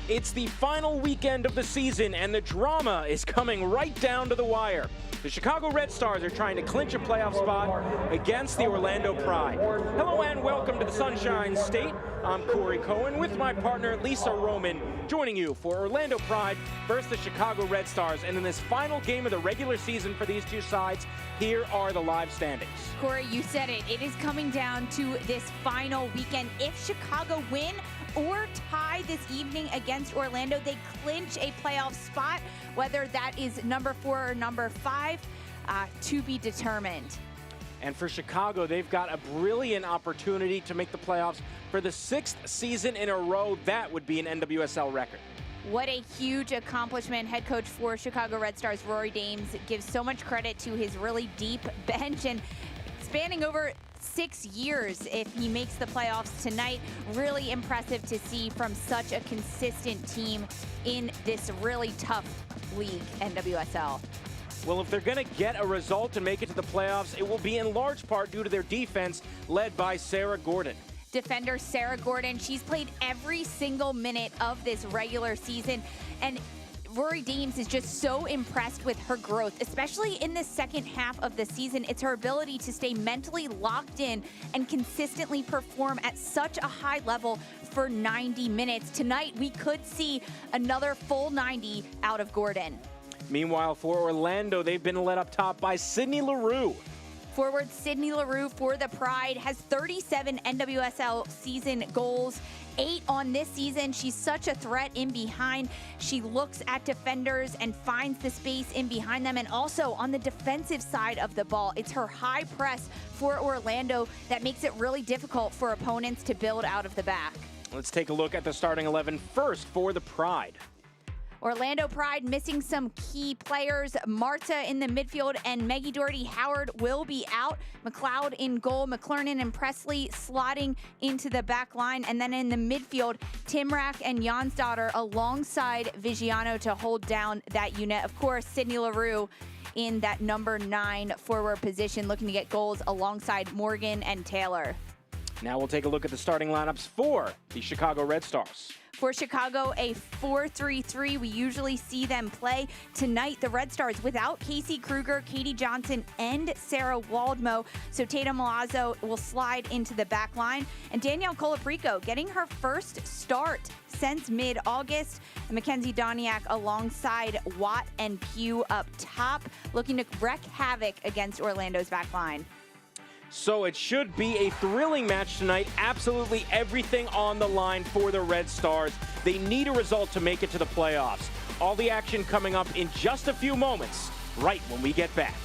It's the final weekend of the season, and the drama is coming right down to the wire. The Chicago Red Stars are trying to clinch a playoff spot against the Orlando Pride. Hello and welcome to the Sunshine State. I'm Corey Cohen with my partner Lisa Roman, joining you for Orlando Pride versus the Chicago Red Stars. And in this final game of the regular season for these two sides, here are the live standings. Corey, you said it. It is coming down to this final weekend. If Chicago win or tie this evening against Orlando, they clinch a playoff spot, whether that is number 4 or number 5, to be determined. And for Chicago, they've got a brilliant opportunity to make the playoffs for the 6th season in a row. That would be an NWSL record. What a huge accomplishment. Head coach for Chicago Red Stars, Rory Dames, gives so much credit to his really deep bench and spanning over 6 years if he makes the playoffs tonight. Really impressive to see from such a consistent team in this really tough league, NWSL. Well, if they're going to get a result and make it to the playoffs, it will be in large part due to their defense led by Sarah Gordon. Defender Sarah Gordon, she's played every single minute of this regular season, and Rory Dames is just so impressed with her growth, especially in the second half of the season. It's her ability to stay mentally locked in and consistently perform at such a high level for 90 minutes. Tonight, we could see another full 90 out of Gordon. Meanwhile, for Orlando, they've been led up top by Sydney Leroux. Forward Sydney Leroux for the Pride has 37 NWSL season goals, 8 on this season. She's such a threat in behind. She looks at defenders and finds the space in behind them. And also on the defensive side of the ball, it's her high press for Orlando that makes it really difficult for opponents to build out of the back. Let's take a look at the starting 11 first for the Pride. Orlando Pride missing some key players. Marta in the midfield and Maggie Doherty-Howard will be out. McLeod in goal. McLernan and Presley slotting into the back line. And then in the midfield, Timrak and Jansdotter alongside Vigiano to hold down that unit. Of course, Sydney Leroux in that number 9 forward position, looking to get goals alongside Morgan and Taylor. Now we'll take a look at the starting lineups for the Chicago Red Stars. For Chicago, a 4-3-3. We usually see them play. Tonight, the Red Stars without Casey Kruger, Katie Johnson, and Sarah Waldmo. So Tatum Milazzo will slide into the back line. And Danielle Colaprico getting her first start since mid-August. And Mackenzie Doniak alongside Watt and Pugh up top, looking to wreak havoc against Orlando's back line. So it should be a thrilling match tonight. Absolutely everything on the line for the Red Stars. They need a result to make it to the playoffs. All the action coming up in just a few moments, right when we get back.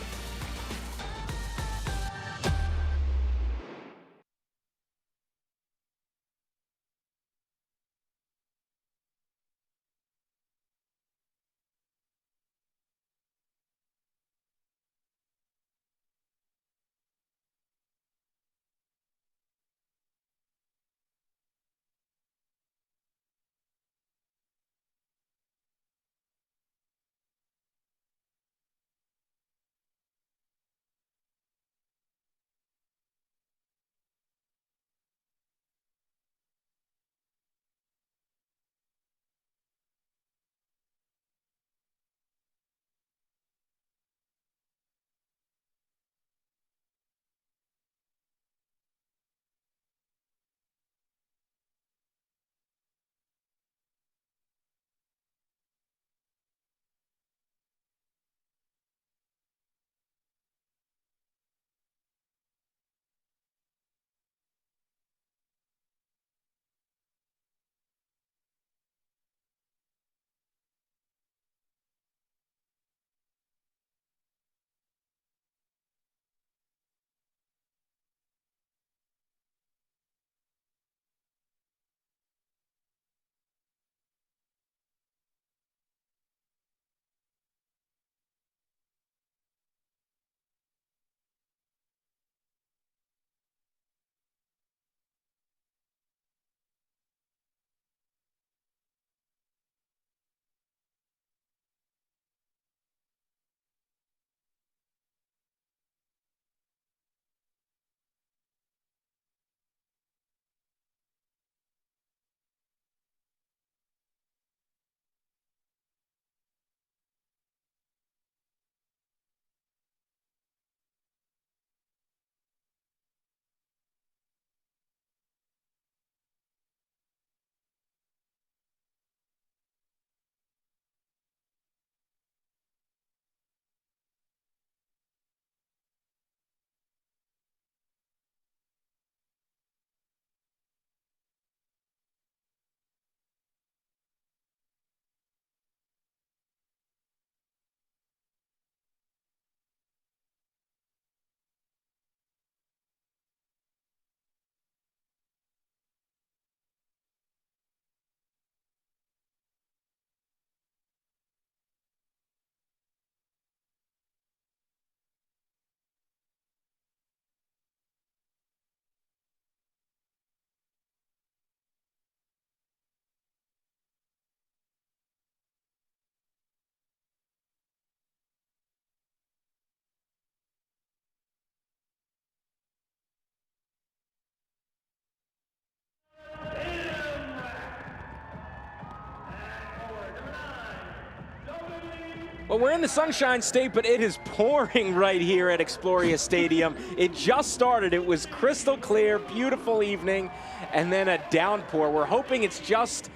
we're in the Sunshine State, but it is pouring right here at Exploria Stadium. It just started. It was crystal clear, beautiful evening, and then a downpour. We're hoping it's just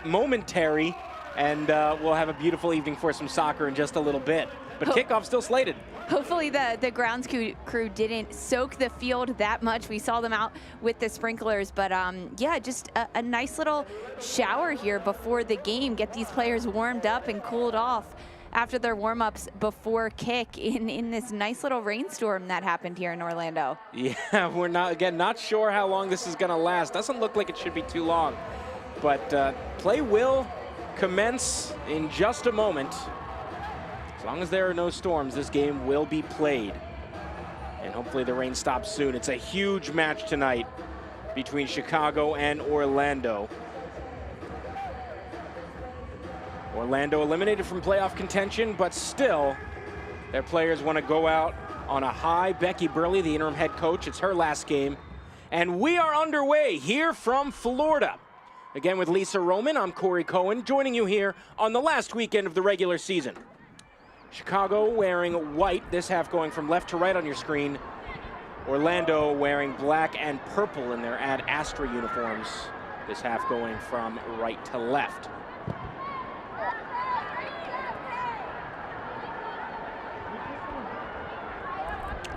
momentary, and we'll have a beautiful evening for some soccer in just a little bit. But kickoff still slated. Hopefully the grounds crew didn't soak the field that much. We saw them out with the sprinklers, but yeah, just a nice little shower here before the game. Get these players warmed up and cooled off after their warm-ups before kick in this nice little rainstorm that happened here in Orlando. Yeah, we're not sure how long this is gonna last. Doesn't look like it should be too long, but play will commence in just a moment. As long as there are no storms, this game will be played. And hopefully the rain stops soon. It's a huge match tonight between Chicago and Orlando. Orlando eliminated from playoff contention, but still, their players want to go out on a high. Becky Burley, the interim head coach, it's her last game. And we are underway here from Florida. Again with Lisa Roman, I'm Corey Cohen, joining you here on the last weekend of the regular season. Chicago wearing white, this half going from left to right on your screen. Orlando wearing black and purple in their Ad Astra uniforms. This half going from right to left.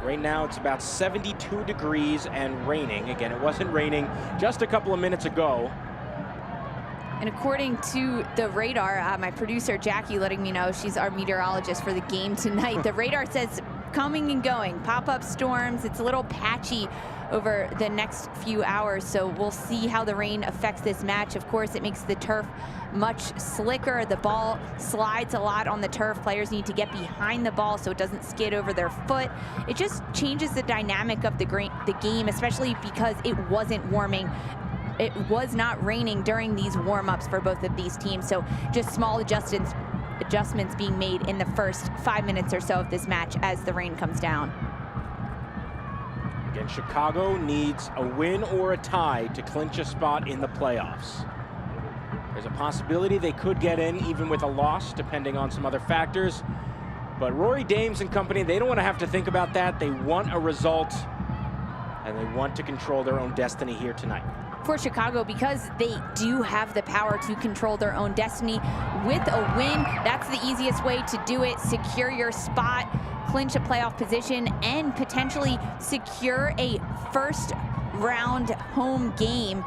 Right now it's about 72 degrees and raining. Again, it wasn't raining just a couple of minutes ago. And according to the radar, my producer Jackie letting me know, she's our meteorologist for the game tonight. The radar says coming and going, pop-up storms. It's a little patchy over the next few hours, so we'll see how the rain affects this match. Of course, it makes the turf much slicker. The ball slides a lot on the turf. Players need to get behind the ball so it doesn't skid over their foot. It just changes the dynamic of the game, especially because it wasn't warming. It was not raining during these warm-ups for both of these teams, so just small adjustments being made in the first 5 minutes or so of this match as the rain comes down. Again, Chicago needs a win or a tie to clinch a spot in the playoffs. There's a possibility they could get in even with a loss, depending on some other factors. But Rory Dames and company, they don't want to have to think about that. They want a result, and they want to control their own destiny here tonight. For Chicago, because they do have the power to control their own destiny. With a win, that's the easiest way to do it. Secure your spot, clinch a playoff position, and potentially secure a first round home game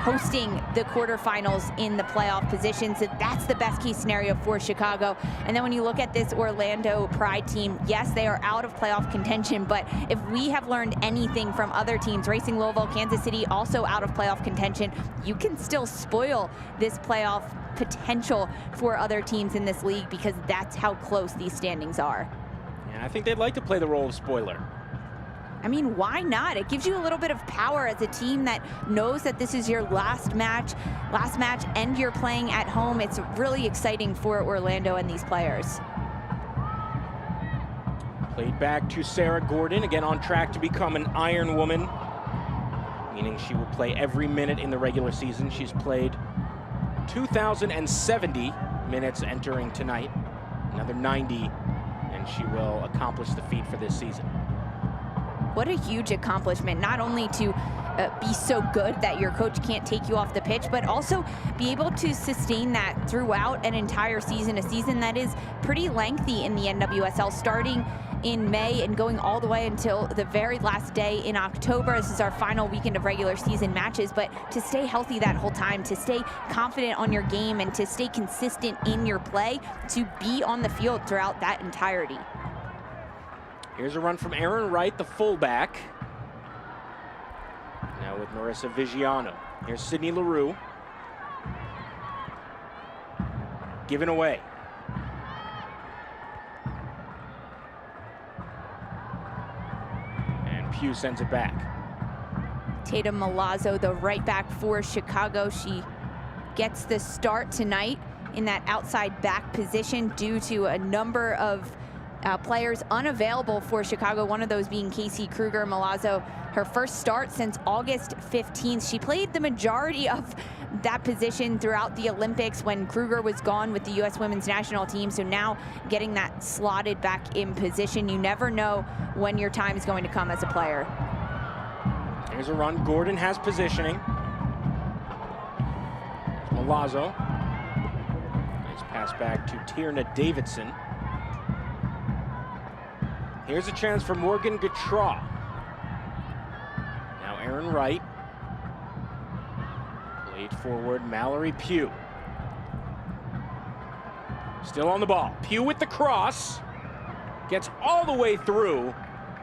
hosting the quarterfinals in the playoff position. So that's the best case scenario for Chicago. And then when you look at this Orlando Pride team, yes, they are out of playoff contention, but if we have learned anything from other teams, Racing Louisville, Kansas City, also out of playoff contention, you can still spoil this playoff potential for other teams in this league because that's how close these standings are. And I think they'd like to play the role of spoiler. I mean, why not? It gives you a little bit of power as a team that knows that this is your last match, and you're playing at home. It's really exciting for Orlando and these players. Played back to Sarah Gordon, again on track to become an Iron Woman, meaning she will play every minute in the regular season. She's played 2,070 minutes entering tonight, another 90, and she will accomplish the feat for this season. What a huge accomplishment, not only to be so good that your coach can't take you off the pitch, but also be able to sustain that throughout an entire season, a season that is pretty lengthy in the NWSL, starting in May and going all the way until the very last day in October. This is our final weekend of regular season matches, but to stay healthy that whole time, to stay confident on your game, and to stay consistent in your play, to be on the field throughout that entirety. Here's a run from Aaron Wright, the fullback. Now with Marissa Vigiano. Here's Sydney LaRue. Given away. And Pugh sends it back. Tatum Milazzo, the right back for Chicago. She gets the start tonight in that outside back position due to a number of players unavailable for Chicago, one of those being Casey Kruger-Milazzo. Her first start since August 15th. She played the majority of that position throughout the Olympics when Kruger was gone with the U.S. women's national team. So now getting that slotted back in position. You never know when your time is going to come as a player. Here's a run. Gordon has positioning. Milazzo. Nice pass back to Tierna Davidson. Here's a chance for Morgan Gautrat. Now Aaron Wright. Played forward, Mallory Pugh. Still on the ball. Pugh with the cross. Gets all the way through.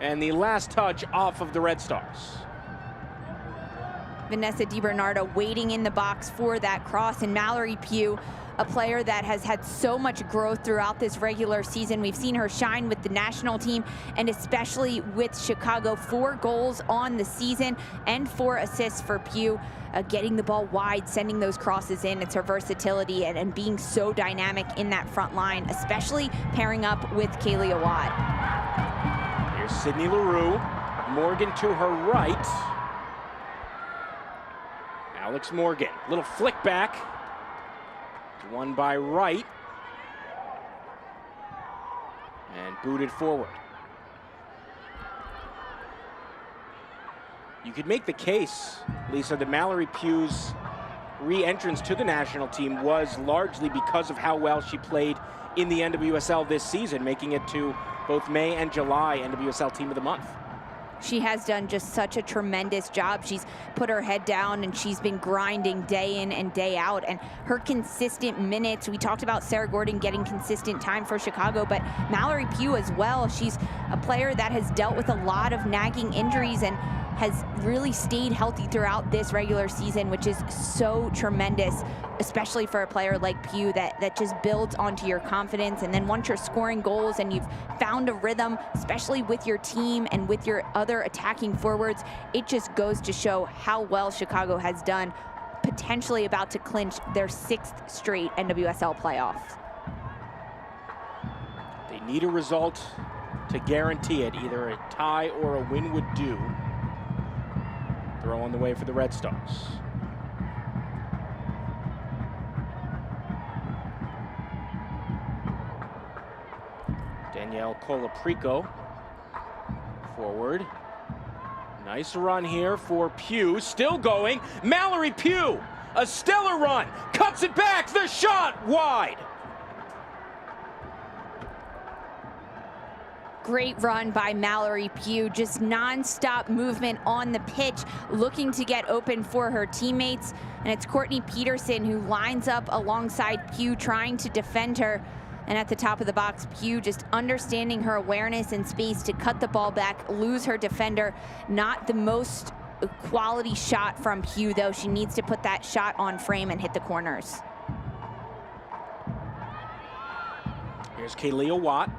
And the last touch off of the Red Stars. Vanessa DiBernardo waiting in the box for that cross, and Mallory Pugh, a player that has had so much growth throughout this regular season. We've seen her shine with the national team and especially with Chicago. 4 goals on the season and 4 assists for Pugh. Getting the ball wide, sending those crosses in. It's her versatility and being so dynamic in that front line, especially pairing up with Kaylee Awad. Here's Sydney Leroux. Morgan to her right. Alex Morgan, little flick back. Won by Wright. And booted forward. You could make the case, Lisa, that Mallory Pugh's re-entrance to the national team was largely because of how well she played in the NWSL this season, making it to both May and July NWSL Team of the Month. She has done just such a tremendous job. She's put her head down and she's been grinding day in and day out. And her consistent minutes, we talked about Sarah Gordon getting consistent time for Chicago, but Mallory Pugh as well. She's a player that has dealt with a lot of nagging injuries and has really stayed healthy throughout this regular season, which is so tremendous, especially for a player like Pugh that just builds onto your confidence. And then once you're scoring goals and you've found a rhythm, especially with your team and with your other attacking forwards, it just goes to show how well Chicago has done, potentially about to clinch their 6th straight NWSL playoff. They need a result to guarantee it. Either a tie or a win would do. Throw on the way for the Red Stars. Danielle Colaprico forward. Nice run here for Pugh. Still going. Mallory Pugh, a stellar run. Cuts it back. The shot wide. Great run by Mallory Pugh, just non-stop movement on the pitch, looking to get open for her teammates. And it's Courtney Peterson who lines up alongside Pugh, trying to defend her. And at the top of the box, Pugh just understanding her awareness and space to cut the ball back, lose her defender. Not the most quality shot from Pugh, though. She needs to put that shot on frame and hit the corners. Here's Kaylee Watt.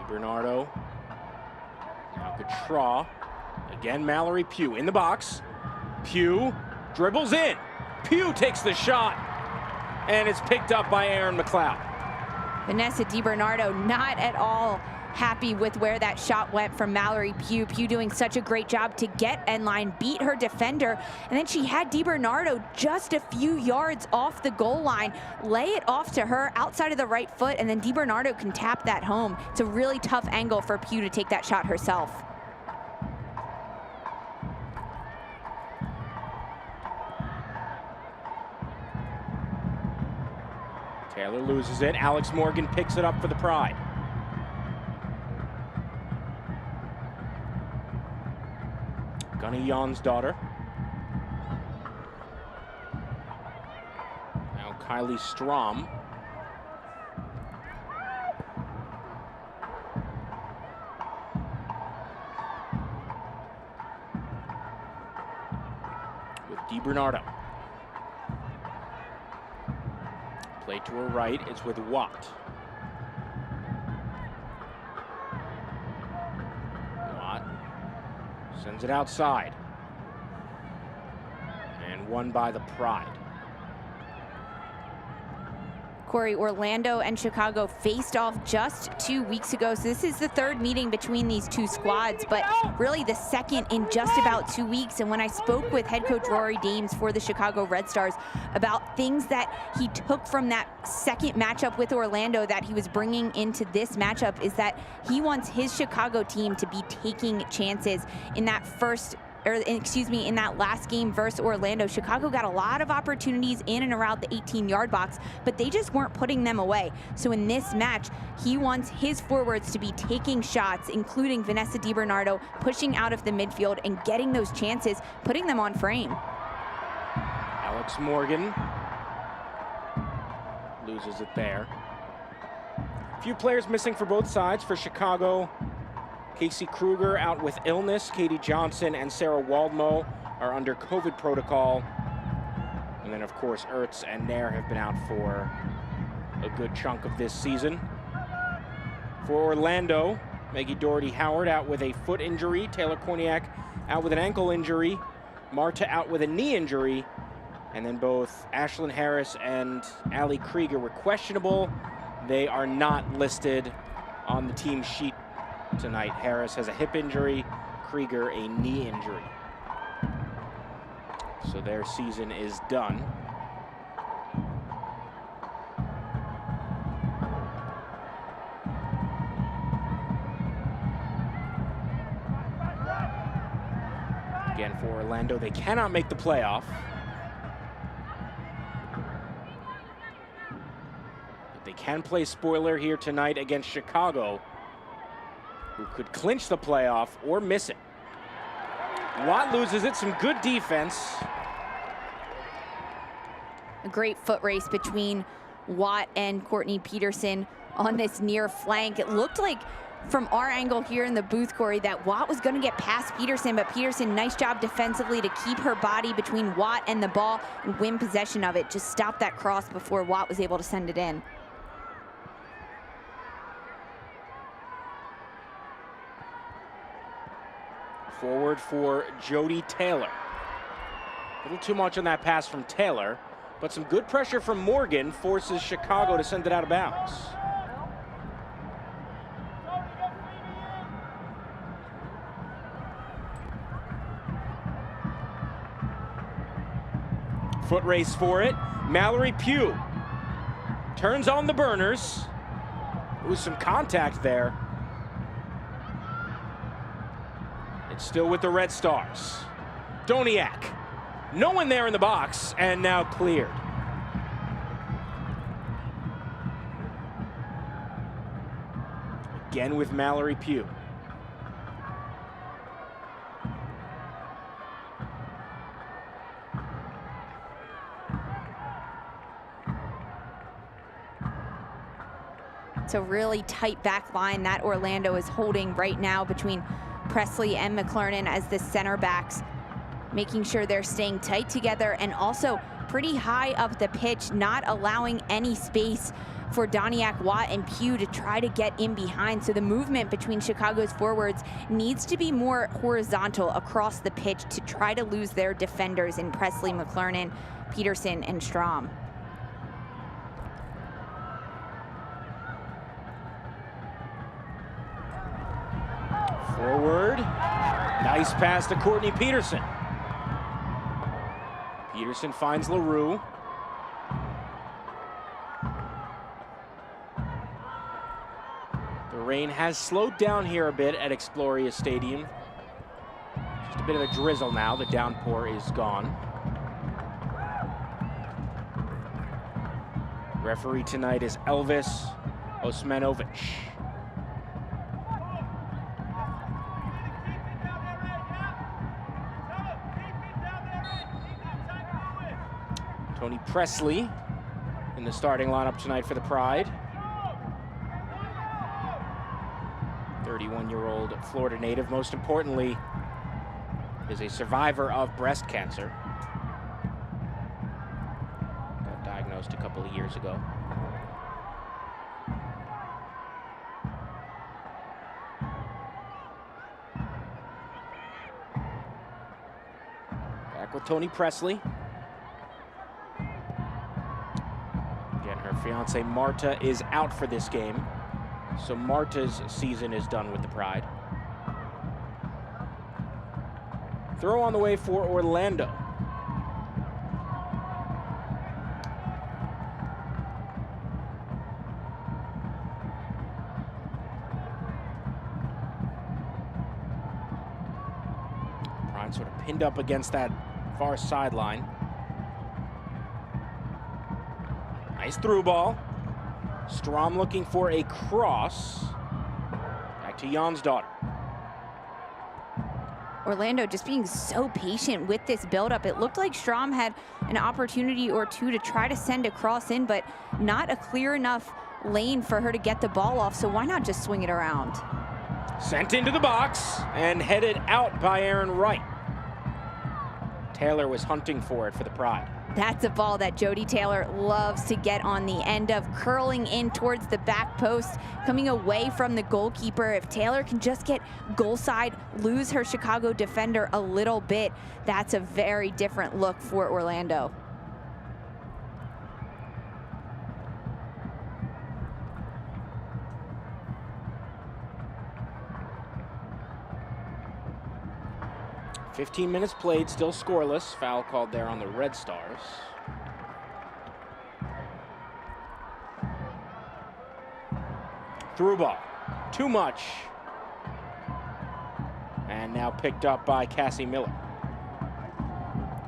Bernardo. Now Gautrat. Again, Mallory Pugh in the box. Pugh dribbles in. Pugh takes the shot. And it's picked up by Erin McLeod. Vanessa DiBernardo not at all happy with where that shot went from Mallory Pugh. Pugh doing such a great job to get end line, beat her defender, and then she had DiBernardo just a few yards off the goal line, lay it off to her outside of the right foot, and then DiBernardo can tap that home. It's a really tough angle for Pugh to take that shot herself. Taylor loses it. Alex Morgan picks it up for the Pride. Gunny Jonsdottir. Now Kylie Strom. With DiBernardo. Play to her right, it's with Watt. Sends it outside. And won by the Pride. Corey, Orlando and Chicago faced off just 2 weeks ago. So this is the third meeting between these two squads, but really the second in just about 2 weeks. And when I spoke with head coach Rory Dames for the Chicago Red Stars about things that he took from that second matchup with Orlando that he was bringing into this matchup, is that he wants his Chicago team to be taking chances. In that in that last game versus Orlando, Chicago got a lot of opportunities in and around the 18-yard box, but they just weren't putting them away. So in this match, he wants his forwards to be taking shots, including Vanessa DiBernardo, pushing out of the midfield and getting those chances, putting them on frame. Alex Morgan loses it there. A few players missing for both sides. For Chicago, Casey Kruger out with illness. Katie Johnson and Sarah Waldmo are under COVID protocol. And then, of course, Ertz and Nair have been out for a good chunk of this season. For Orlando, Maggie Doherty-Howard out with a foot injury. Taylor Korniak out with an ankle injury. Marta out with a knee injury. And then both Ashlyn Harris and Allie Krieger were questionable. They are not listed on the team sheet tonight. Harris has a hip injury, Krieger a knee injury. So their season is done. Again, for Orlando, they cannot make the playoff. But they can play spoiler here tonight against Chicago, who could clinch the playoff or miss it. Watt loses it, some good defense. A great foot race between Watt and Courtney Peterson on this near flank. It looked like from our angle here in the booth, Corey, that Watt was gonna get past Peterson, but Peterson, nice job defensively to keep her body between Watt and the ball and win possession of it. Just stop that cross before Watt was able to send it in. Forward for Jody Taylor. A little too much on that pass from Taylor, but some good pressure from Morgan forces Chicago to send it out of bounds. Foot race for it. Mallory Pugh turns on the burners. There was some contact there. It's still with the Red Stars. Doniak, no one there in the box, and now cleared. Again with Mallory Pugh. It's a really tight back line that Orlando is holding right now between Presley and McLernon as the center backs, making sure they're staying tight together and also pretty high up the pitch, not allowing any space for Doniak, Watt, and Pugh to try to get in behind. So the movement between Chicago's forwards needs to be more horizontal across the pitch to try to lose their defenders in Presley, McLernon, Peterson, and Strom. Forward, nice pass to Courtney Peterson. Peterson finds LaRue. The rain has slowed down here a bit at Exploria Stadium. Just a bit of a drizzle now, the downpour is gone. Referee tonight is Elvis Osmanovic. Tony Presley in the starting lineup tonight for the Pride. 31-year-old Florida native, most importantly, is a survivor of breast cancer. Got diagnosed a couple of years ago. Back with Tony Presley. Again, her fiance fiance Marta is out for this game, so Marta's season is done with the Pride. Throw on the way for Orlando. Pride sort of pinned up against that far sideline. Nice through ball. Strom looking for a cross. Back to Jan's daughter. Orlando just being so patient with this buildup. It looked like Strom had an opportunity or two to try to send a cross in, but not a clear enough lane for her to get the ball off, so why not just swing it around? Sent into the box and headed out by Aaron Wright. Taylor was hunting for it for the Pride. That's a ball that Jody Taylor loves to get on the end of, curling in towards the back post, coming away from the goalkeeper. If Taylor can just get goal side, lose her Chicago defender a little bit, that's a very different look for Orlando. "15 minutes played, still scoreless." Foul called there on the Red Stars. Through ball. Too much. And now picked up by Cassie Miller.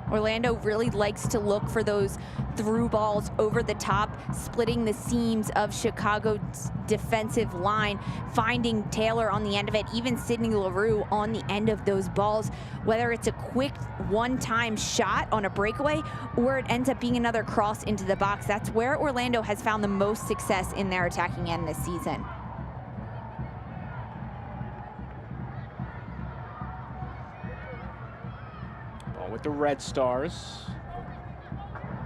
Orlando really likes to look for those through balls over the top, splitting the seams of Chicago's defensive line, finding Taylor on the end of it, even Sydney Leroux on the end of those balls, whether it's a quick one-time shot on a breakaway or it ends up being another cross into the box. That's where Orlando has found the most success in their attacking end this season. With the Red Stars.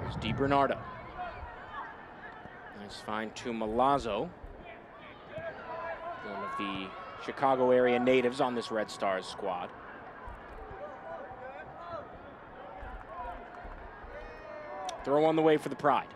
Here's DiBernardo. Nice find to Milazzo. One of the Chicago area natives on this Red Stars squad. Throw on the way for the Pride.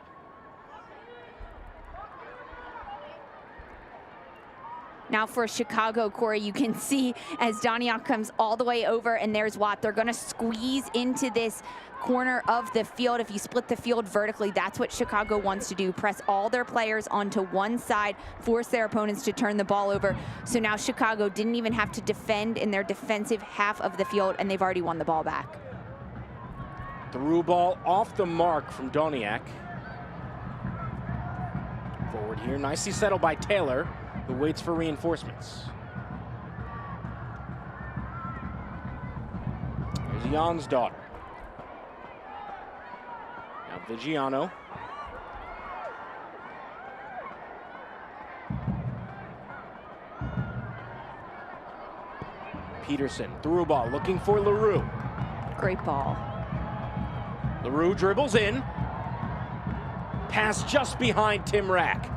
Now for Chicago, Corey, you can see as Doniak comes all the way over, and there's Watt. They're going to squeeze into this corner of the field. If you split the field vertically, that's what Chicago wants to do. Press all their players onto one side, force their opponents to turn the ball over. So now Chicago didn't even have to defend in their defensive half of the field, and they've already won the ball back. Through ball off the mark from Doniak. Forward here, nicely settled by Taylor, who waits for reinforcements. Here's Jan's daughter. Now Vigiano. Peterson, through ball, looking for Leroux. Great ball. Leroux dribbles in. Pass just behind Tim Rack.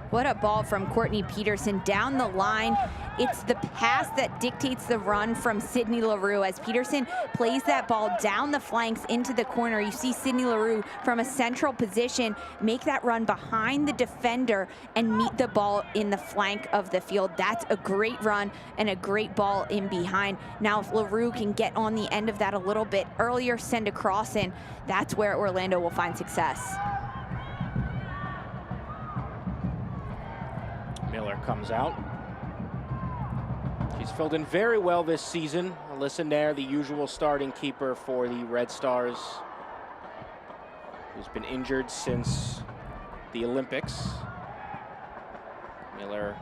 What a ball from Courtney Peterson down the line. It's the pass that dictates the run from Sydney Leroux. As Peterson plays that ball down the flanks into the corner, you see Sydney Leroux from a central position make that run behind the defender and meet the ball in the flank of the field. That's a great run and a great ball in behind. Now if Leroux can get on the end of that a little bit earlier, send a cross in, that's where Orlando will find success. Miller comes out. She's filled in very well this season. Alyssa Nair, the usual starting keeper for the Red Stars, who's been injured since the Olympics. Miller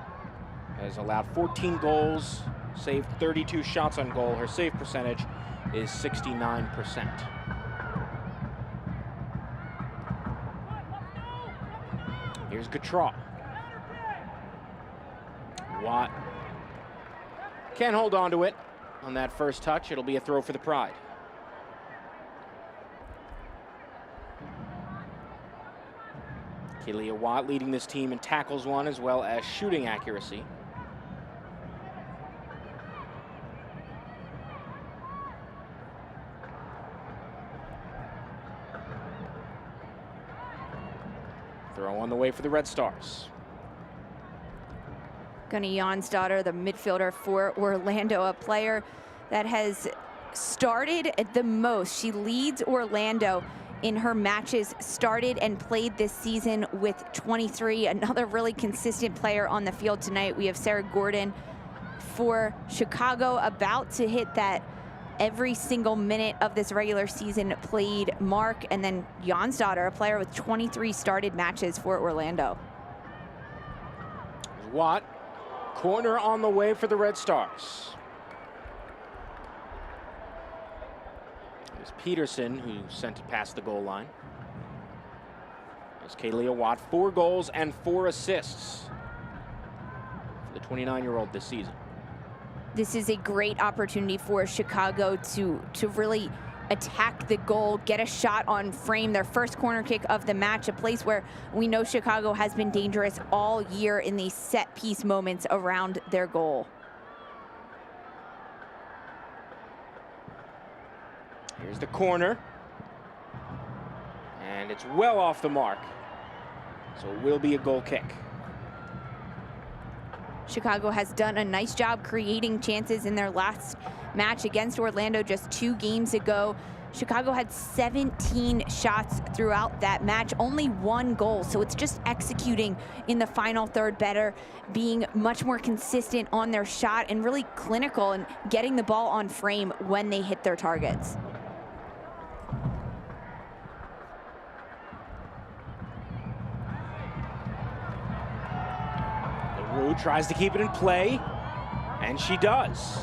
has allowed 14 goals, saved 32 shots on goal. Her save percentage is 69%. Here's Gautrat. Watt can't hold on to it on that first touch. It'll be a throw for the Pride. Kealia Watt leading this team in tackles won as well as shooting accuracy. Throw on the way for the Red Stars. Gunny Jonsdottir, the midfielder for Orlando, a player that has started the most. She leads Orlando in her matches started and played this season with 23. Another really consistent player on the field tonight. We have Sarah Gordon for Chicago, about to hit that every single minute of this regular season played mark. And then Jonsdottir, a player with 23 started matches for Orlando. Watt, corner on the way for the Red Stars. There's Peterson, who sent it past the goal line. There's Kalia Watt, 4 goals and 4 assists for the 29-year-old this season. This is a great opportunity for Chicago to really attack the goal, get a shot on frame, their first corner kick of the match, a place where we know Chicago has been dangerous all year in these set piece moments around their goal. Here's the corner. And it's well off the mark. So it will be a goal kick. Chicago has done a nice job creating chances in their last match against Orlando just 2 games ago. Chicago had 17 shots throughout that match, only 1 goal. So it's just executing in the final third better, being much more consistent on their shot and really clinical and getting the ball on frame when they hit their targets. LaRue tries to keep it in play, and she does.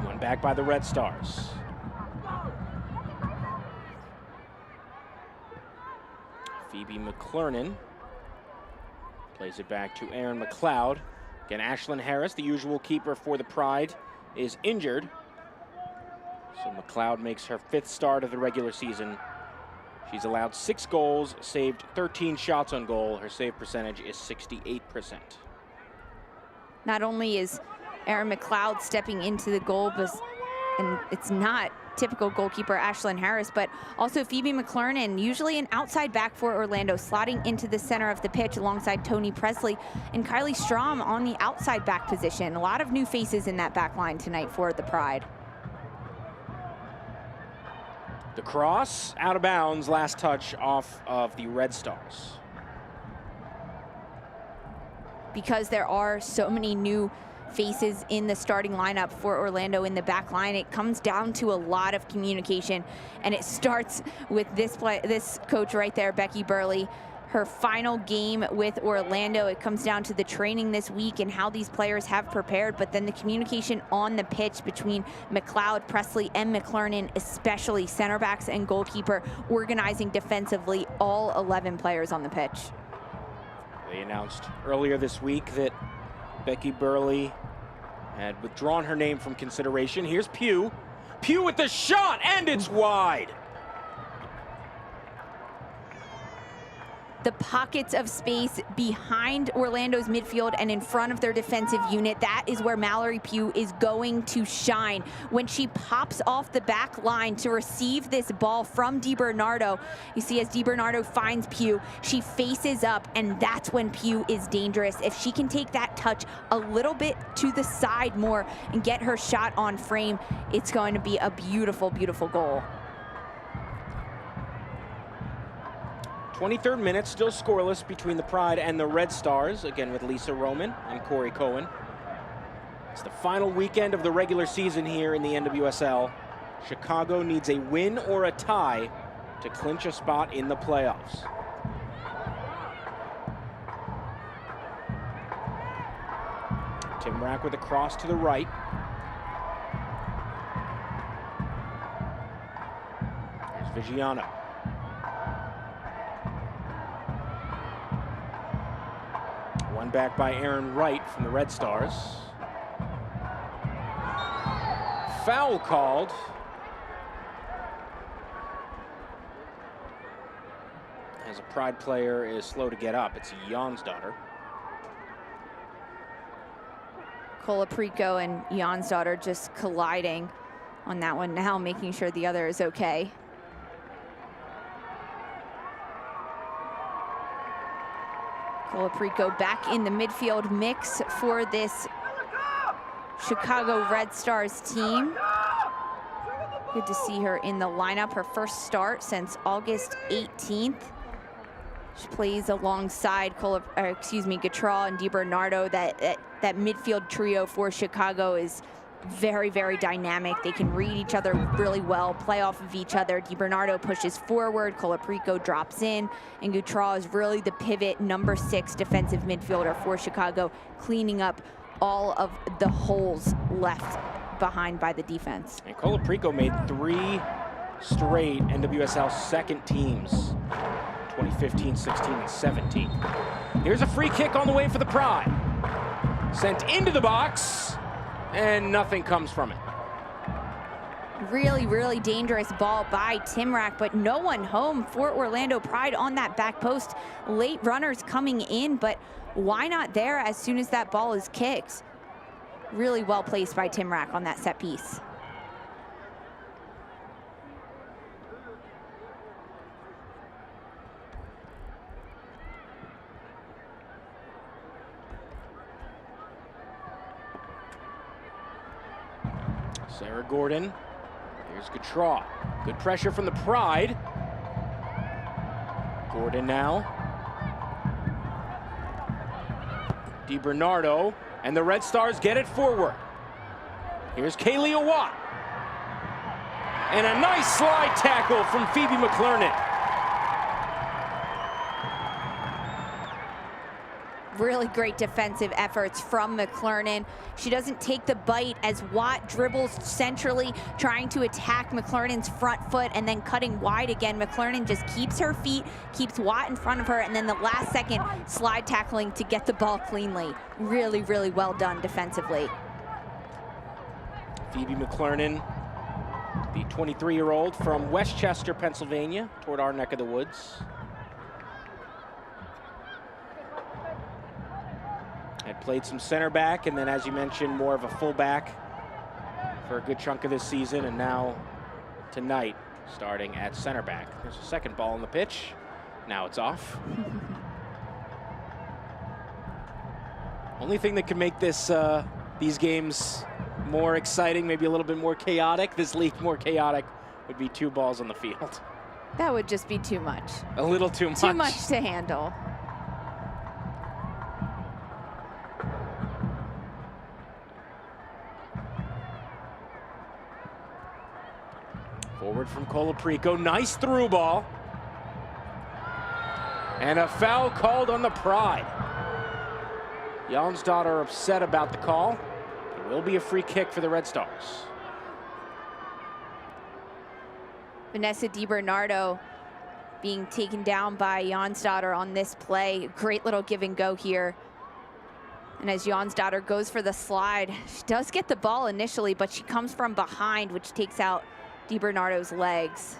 One back by the Red Stars. Phoebe McClernand plays it back to Erin McLeod. Again, Ashlyn Harris, the usual keeper for the Pride, is injured. So McLeod makes her 5th start of the regular season. She's allowed 6 goals, saved 13 shots on goal. Her save percentage is 68%. Not only is Erin McLeod stepping into the goal, and it's not typical goalkeeper Ashlyn Harris, but also Phoebe McClernand, usually an outside back for Orlando, slotting into the center of the pitch alongside Toni Presley, and Kylie Strom on the outside back position. A lot of new faces in that back line tonight for the Pride. The cross, out of bounds, last touch off of the Red Stars. Because there are so many new faces in the starting lineup for Orlando in the back line, it comes down to a lot of communication, and it starts with this coach right there, Becky Burleigh. Her final game with Orlando, it comes down to the training this week and how these players have prepared, but then the communication on the pitch between McLeod, Presley, and McClernand, especially center backs and goalkeeper, organizing defensively all 11 players on the pitch. They announced earlier this week that Becky Burleigh had withdrawn her name from consideration. Here's Pugh. Pugh with the shot, and it's wide. The pockets of space behind Orlando's midfield and in front of their defensive unit, that is where Mallory Pugh is going to shine. When she pops off the back line to receive this ball from DiBernardo, you see as DiBernardo finds Pugh, she faces up, and that's when Pugh is dangerous. If she can take that touch a little bit to the side more and get her shot on frame, it's going to be a beautiful, beautiful goal. 23rd minute, still scoreless between the Pride and the Red Stars, again with Lisa Roman and Corey Cohen. It's the final weekend of the regular season here in the NWSL. Chicago needs a win or a tie to clinch a spot in the playoffs. Timrak with a cross to the right. Here's Vigiano. One back by Aaron Wright from the Red Stars. Foul called. As a Pride player is slow to get up, it's Jonsdottir. Colaprico and Jonsdottir just colliding on that one now, making sure the other is okay. Colaprico back in the midfield mix for this Chicago Red Stars team. Good to see her in the lineup, her first start since August 18th. She plays alongside Gautrat and DiBernardo. That midfield trio for Chicago is very, very dynamic. They can read each other really well, play off of each other. DiBernardo pushes forward, Colaprico drops in, and Gautrat is really the pivot number 6 defensive midfielder for Chicago, cleaning up all of the holes left behind by the defense. And Colaprico made 3 straight NWSL second teams, 2015, 16, and 17. Here's a free kick on the way for the Pride. Sent into the box, and nothing comes from it. Really, really dangerous ball by Timrak, but no one home for Orlando Pride on that back post. Late runners coming in, but why not there as soon as that ball is kicked? Really well placed by Timrak on that set piece. Sarah Gordon. Here's Gautrat. Good pressure from the Pride. Gordon now. DiBernardo, and the Red Stars get it forward. Here's Kaylee Watt. And a nice slide tackle from Phoebe McClernand. Really great defensive efforts from McClernand. She doesn't take the bite as Watt dribbles centrally, trying to attack McClernand's front foot and then cutting wide again. McClernand just keeps her feet, keeps Watt in front of her, and then the last second slide tackling to get the ball cleanly. Really, really well done defensively. Phoebe McClernand, the 23-year-old from Westchester, Pennsylvania, toward our neck of the woods. Had played some center back, and then, as you mentioned, more of a fullback for a good chunk of this season, and now tonight starting at center back. There's a second ball on the pitch. Now it's off. Only thing that can make this these games more exciting, maybe a little bit more chaotic, this league more chaotic, would be 2 balls on the field. That would just be too much. A little too much. Too much to handle. Forward from Colaprico, nice through ball. And a foul called on the Pride. Jonsdottir upset about the call. It will be a free kick for the Red Stars. Vanessa DiBernardo being taken down by Jonsdottir on this play. Great little give and go here. And as Jonsdottir goes for the slide, she does get the ball initially, but she comes from behind, which takes out DiBernardo's legs.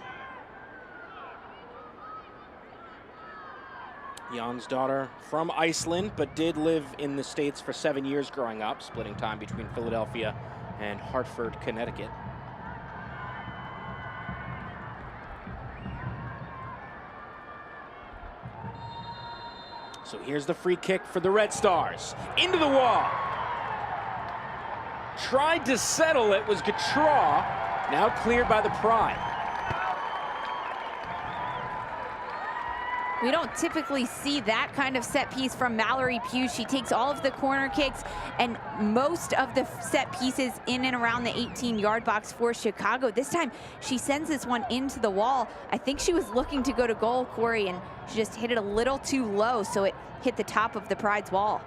Jonsdottir from Iceland, but did live in the States for 7 years growing up, splitting time between Philadelphia and Hartford, Connecticut. So here's the free kick for the Red Stars. Into the wall. Tried to settle it was Gautrat. Now cleared by the Pride. We don't typically see that kind of set piece from Mallory Pugh. She takes all of the corner kicks and most of the set pieces in and around the 18-yard box for Chicago. This time, she sends this one into the wall. I think she was looking to go to goal, Corey, and she just hit it a little too low, so it hit the top of the Pride's wall.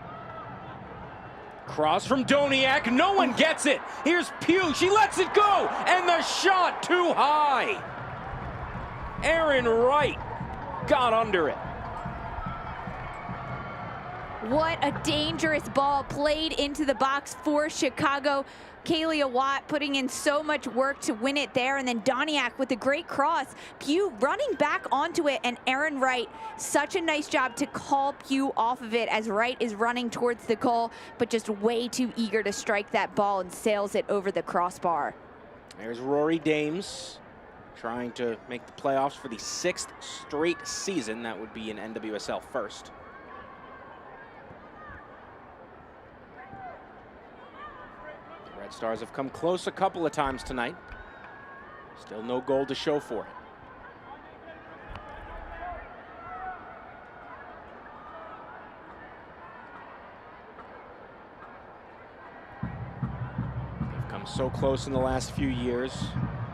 Cross from Doniak, no one gets it. Here's Pugh, she lets it go, and the shot too high. Aaron Wright got under it. What a dangerous ball played into the box for Chicago. Kaylee Watt putting in so much work to win it there, and then Doniak with a great cross. Pugh running back onto it, and Aaron Wright, such a nice job to call Pugh off of it as Wright is running towards the goal, but just way too eager to strike that ball and sails it over the crossbar. There's Rory Dames trying to make the playoffs for the 6th straight season. That would be an NWSL first. Red Stars have come close a couple of times tonight. Still no goal to show for it. They've come so close in the last few years.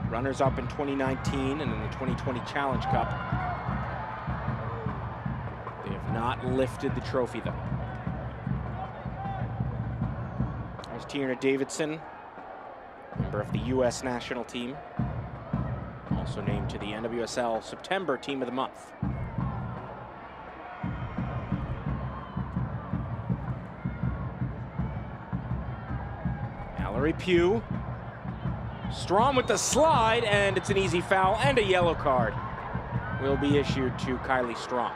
Runners up in 2019 and in the 2020 Challenge Cup. They have not lifted the trophy though. There's Tierna Davidson, member of the U.S. national team. Also named to the NWSL September Team of the Month. Mallory Pugh. Strom with the slide, and it's an easy foul, and a yellow card will be issued to Kylie Strom.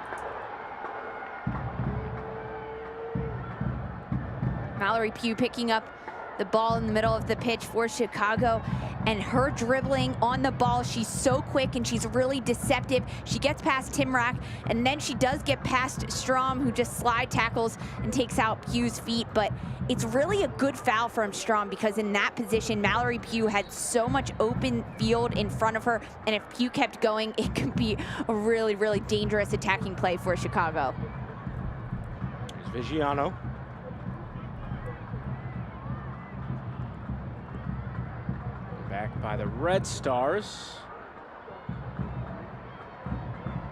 Mallory Pugh picking up the ball in the middle of the pitch for Chicago, and her dribbling on the ball, she's so quick and she's really deceptive. She gets past Timrak, and then she does get past Strom, who just slide tackles and takes out Pugh's feet. But it's really a good foul from Strom, because in that position, Mallory Pugh had so much open field in front of her, and if Pugh kept going, it could be a really, really dangerous attacking play for Chicago. There's Vigiano. Back by the Red Stars.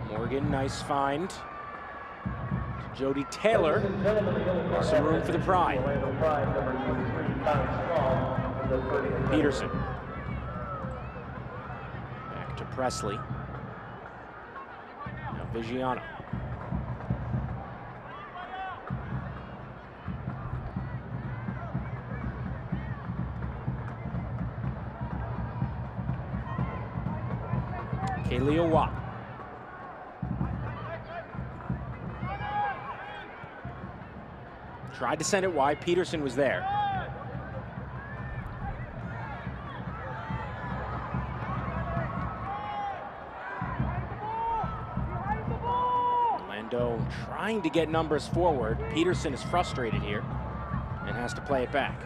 Morgan, nice find. Jody Taylor. Some room for the Pride. Peterson. Back to Presley. Now Vigiano. Kaylee Watt. Tried to send it wide. Peterson was there. Orlando trying to get numbers forward. Peterson is frustrated here and has to play it back.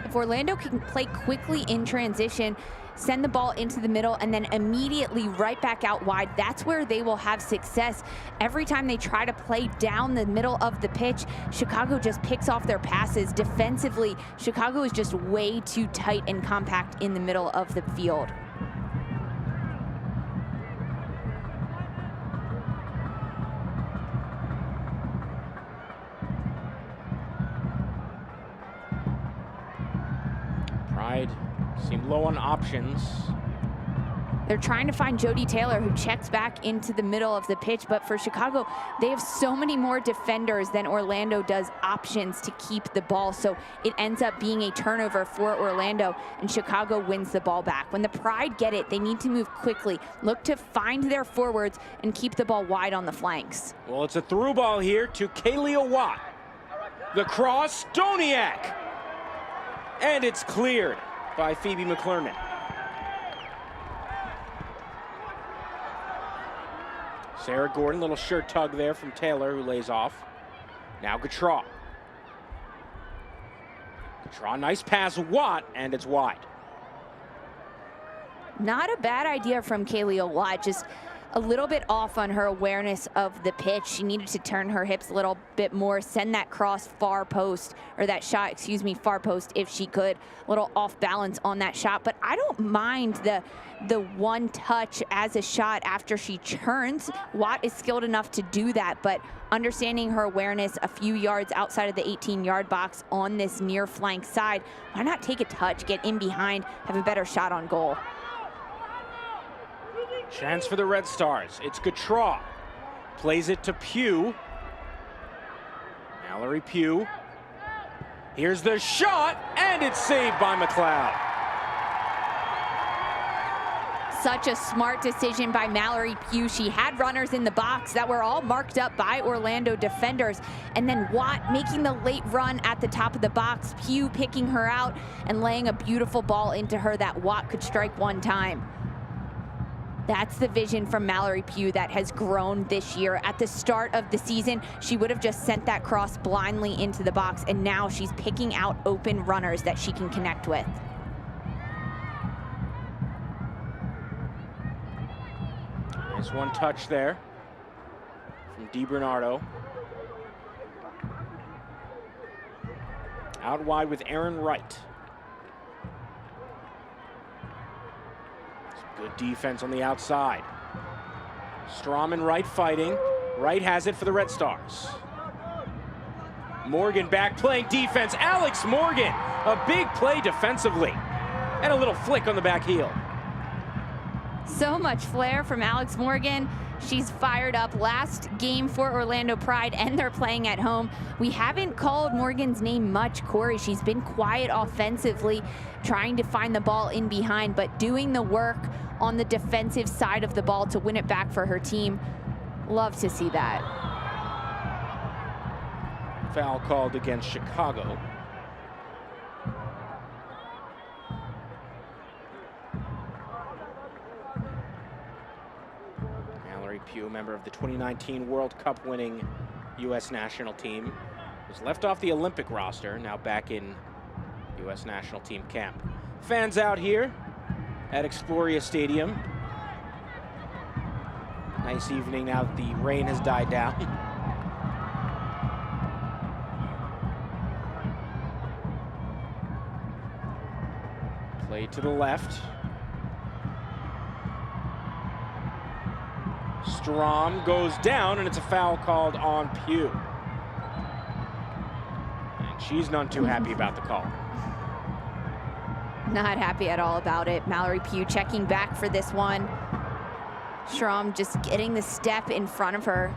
If Orlando can play quickly in transition, send the ball into the middle, and then immediately right back out wide, that's where they will have success. Every time they try to play down the middle of the pitch, Chicago just picks off their passes. Defensively, Chicago is just way too tight and compact in the middle of the field. Pride seemed low on options. They're trying to find Jody Taylor, who checks back into the middle of the pitch, but for Chicago, they have so many more defenders than Orlando does options to keep the ball, so it ends up being a turnover for Orlando, and Chicago wins the ball back. When the Pride get it, they need to move quickly, look to find their forwards, and keep the ball wide on the flanks. Well, it's a through ball here to Kaylee Watt. The cross, Stoniak. And it's cleared by Phoebe McClernand. Sarah Gordon, little shirt tug there from Taylor, who lays off. Now Gautrat. Gautrat, nice pass, Watt, and it's wide. Not a bad idea from Kaylee Watt, just a little bit off on her awareness of the pitch. She needed to turn her hips a little bit more, send that cross far post, or that shot, excuse me, far post if she could. A little off balance on that shot, but I don't mind the one touch as a shot after she turns. Watt is skilled enough to do that, but understanding her awareness a few yards outside of the 18-yard box on this near flank side, why not take a touch, get in behind, have a better shot on goal? Chance for the Red Stars. It's Gautrat. Plays it to Pugh. Mallory Pugh. Here's the shot, and it's saved by McLeod. Such a smart decision by Mallory Pugh. She had runners in the box that were all marked up by Orlando defenders. And then Watt making the late run at the top of the box. Pugh picking her out and laying a beautiful ball into her that Watt could strike one time. That's the vision from Mallory Pugh that has grown this year. At the start of the season, she would have just sent that cross blindly into the box, and now she's picking out open runners that she can connect with. Nice one touch there from DiBernardo. Out wide with Aaron Wright. Good defense on the outside. Strom and Wright fighting. Wright has it for the Red Stars. Morgan back playing defense. Alex Morgan, a big play defensively. And a little flick on the back heel. So much flair from Alex Morgan. She's fired up. Last game for Orlando Pride, and they're playing at home. We haven't called Morgan's name much, Corey. She's been quiet offensively, trying to find the ball in behind, but doing the work on the defensive side of the ball to win it back for her team. Love to see that. Foul called against Chicago. Mallory Pugh, a member of the 2019 World Cup winning U.S. national team, was left off the Olympic roster, now back in U.S. national team camp. Fans out here at Exploria Stadium. Nice evening now that the rain has died down. Play to the left. Strom goes down, and it's a foul called on Pugh. And she's none too happy about the call. Not happy at all about it. Mallory Pugh checking back for this one. Strom just getting the step in front of her.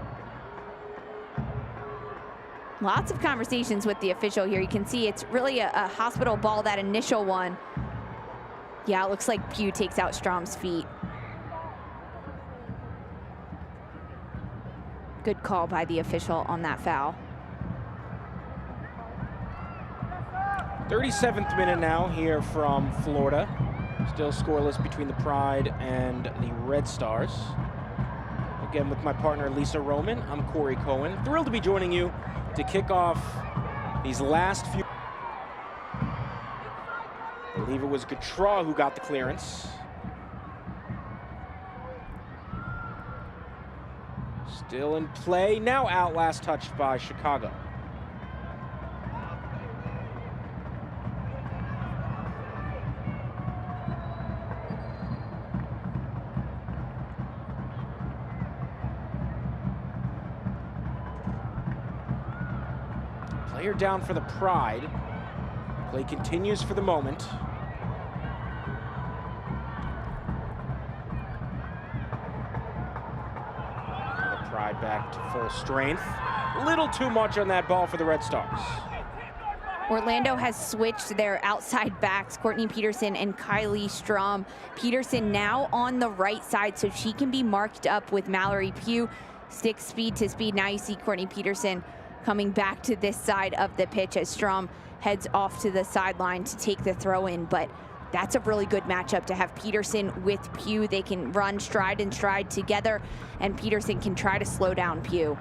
Lots of conversations with the official here. You can see it's really a hospital ball, that initial one. Yeah, it looks like Pugh takes out Strom's feet. Good call by the official on that foul. 37th minute now here from Florida. Still scoreless between the Pride and the Red Stars. Again, with my partner Lisa Roman, I'm Corey Cohen. Thrilled to be joining you to kick off these last few. I believe it was Gautrat who got the clearance. Still in play, now out, last touched by Chicago. Player down for the Pride. Play continues for the moment. The Pride back to full strength. Little too much on that ball for the Red Stars. Orlando has switched their outside backs, Courtney Peterson and Kylie Strom. Peterson now on the right side, so she can be marked up with Mallory Pugh. Stick speed to speed. Now you see Courtney Peterson coming back to this side of the pitch as Strom heads off to the sideline to take the throw in. But that's a really good matchup to have Peterson with Pugh. They can run stride and stride together, and Peterson can try to slow down Pugh.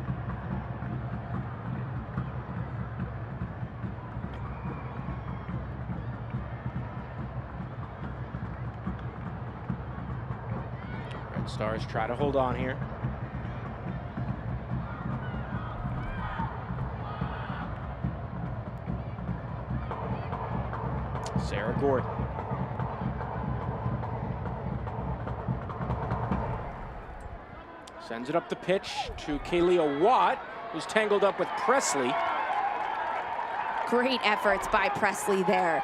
Red Stars try to hold on here. Sarah Gordon. Sends it up the pitch to Kalia Watt, who's tangled up with Presley. Great efforts by Presley there.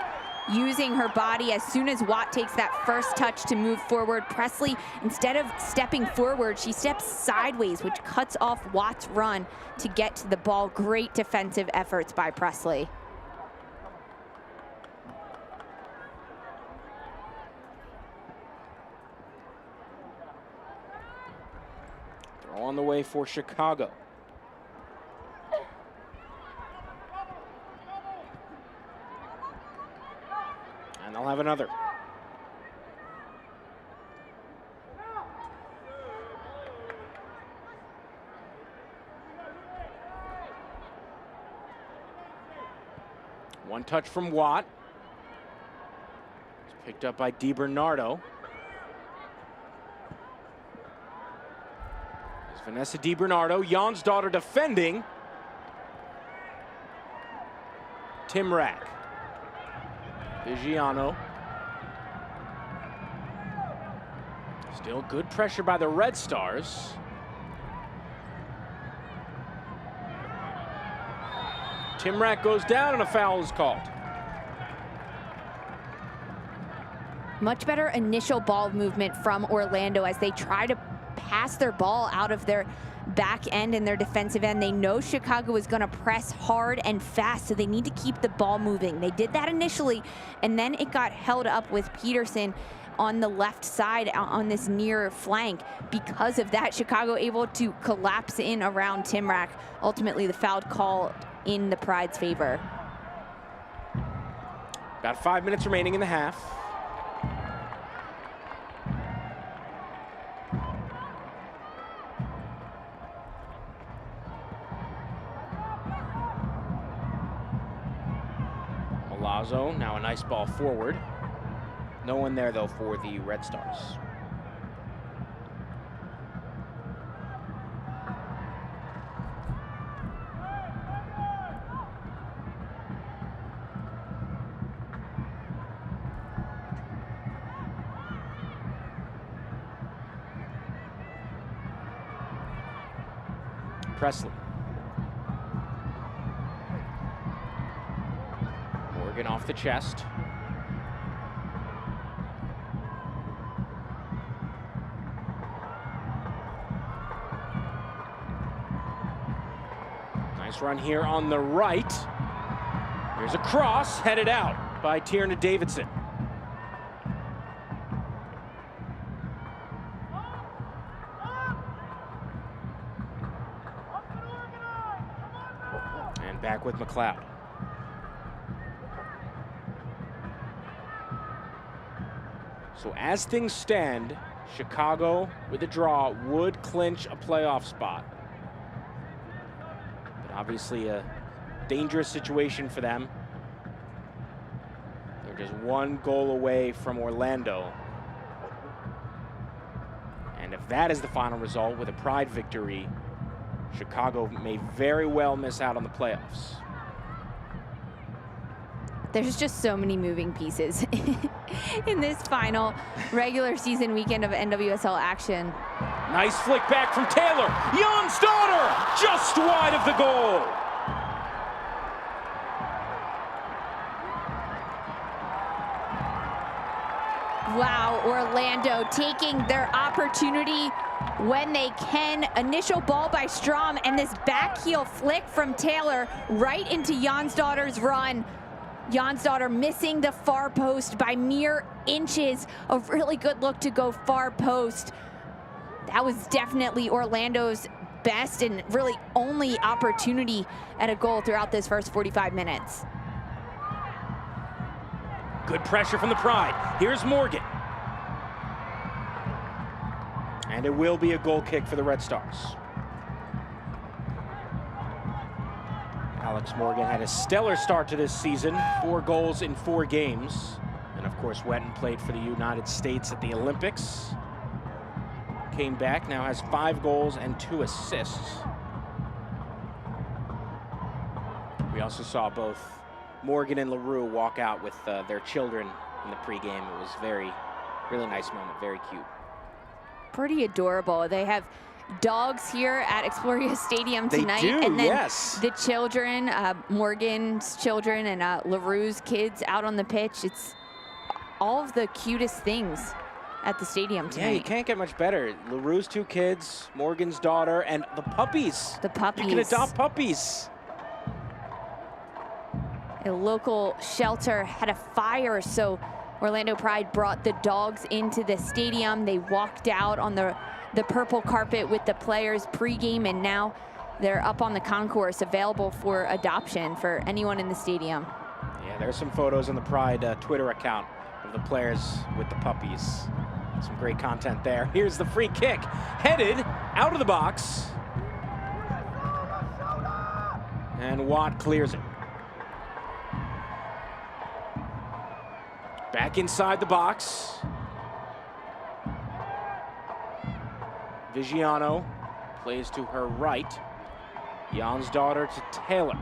Using her body as soon as Watt takes that first touch to move forward. Presley, instead of stepping forward, she steps sideways, which cuts off Watt's run to get to the ball. Great defensive efforts by Presley. On the way for Chicago. And they'll have another. One touch from Watt. It's picked up by DiBernardo. There's Vanessa DiBernardo, Jan's daughter defending. Timrak. Vigiano. Still good pressure by the Red Stars. Timrak goes down and a foul is called. Much better initial ball movement from Orlando as they try to pass their ball out of their back end and their defensive end. They know Chicago is going to press hard and fast, so they need to keep the ball moving. They did that initially, and then it got held up with Peterson on the left side on this near flank. Because of that, Chicago able to collapse in around Timrak. Ultimately, the foul call in the Pride's favor. About 5 minutes remaining in the half. Milazzo, now a nice ball forward. No one there, though, for the Red Stars. Presley. Morgan off the chest. Nice run here on the right. There's a cross headed out by Tierna Davidson. And back with McLeod. So as things stand, Chicago with a draw would clinch a playoff spot. But obviously a dangerous situation for them. They're just one goal away from Orlando. And if that is the final result with a Pride victory, Chicago may very well miss out on the playoffs. There's just so many moving pieces in this final regular season weekend of NWSL action. Nice flick back from Taylor. Jan's daughter just wide of the goal. Wow, Orlando taking their opportunity when they can. Initial ball by Strom and this back heel flick from Taylor right into Jan's daughter's run. Jan's daughter missing the far post by mere inches. A really good look to go far post. That was definitely Orlando's best and really only opportunity at a goal throughout this first 45 minutes. Good pressure from the Pride. Here's Morgan. And it will be a goal kick for the Red Stars. Alex Morgan had a stellar start to this season, 4 goals in 4 games. And of course, Wetton played for the United States at the Olympics. Came back, now has 5 goals and 2 assists. We also saw both Morgan and LaRue walk out with their children in the pregame. It was really nice moment, very cute. Pretty adorable. They have dogs here at Exploria Stadium tonight. They do, and then yes. The children, Morgan's children and LaRue's kids out on the pitch. It's all of the cutest things at the stadium tonight. Yeah, you can't get much better. LaRue's 2 kids, Morgan's daughter, and the puppies. The puppies. You can adopt puppies. A local shelter had a fire, so Orlando Pride brought the dogs into the stadium. They walked out on the purple carpet with the players pregame, and now they're up on the concourse available for adoption for anyone in the stadium. Yeah, there's some photos on the Pride Twitter account of the players with the puppies. Some great content there. Here's the free kick, headed out of the box. And Watt clears it. Back inside the box. Vigiano plays to her right. Jan's daughter to Taylor.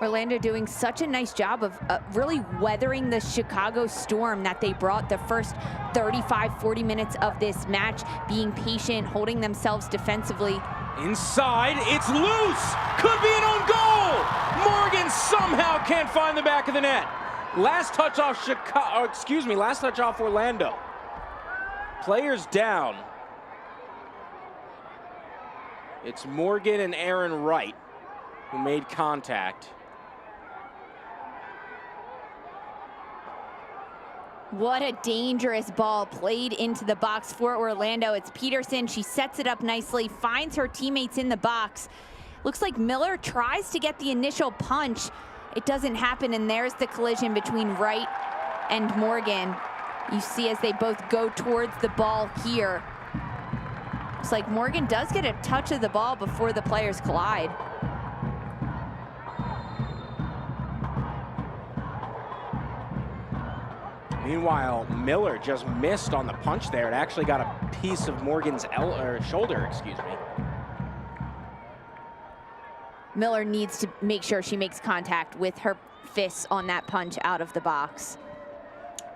Orlando doing such a nice job of really weathering the Chicago storm that they brought the first 35, 40 minutes of this match, being patient, holding themselves defensively. Inside, it's loose! Could be an own goal! Morgan somehow can't find the back of the net. Last touch off last touch off Orlando. Players down. It's Morgan and Aaron Wright who made contact. What a dangerous ball played into the box for Orlando. It's Peterson. She sets it up nicely, finds her teammates in the box. Looks like Miller tries to get the initial punch. It doesn't happen, and there's the collision between Wright and Morgan. You see as they both go towards the ball here. Looks like Morgan does get a touch of the ball before the players collide. Meanwhile, Miller just missed on the punch there. It actually got a piece of Morgan's shoulder, excuse me. Miller needs to make sure she makes contact with her fists on that punch out of the box.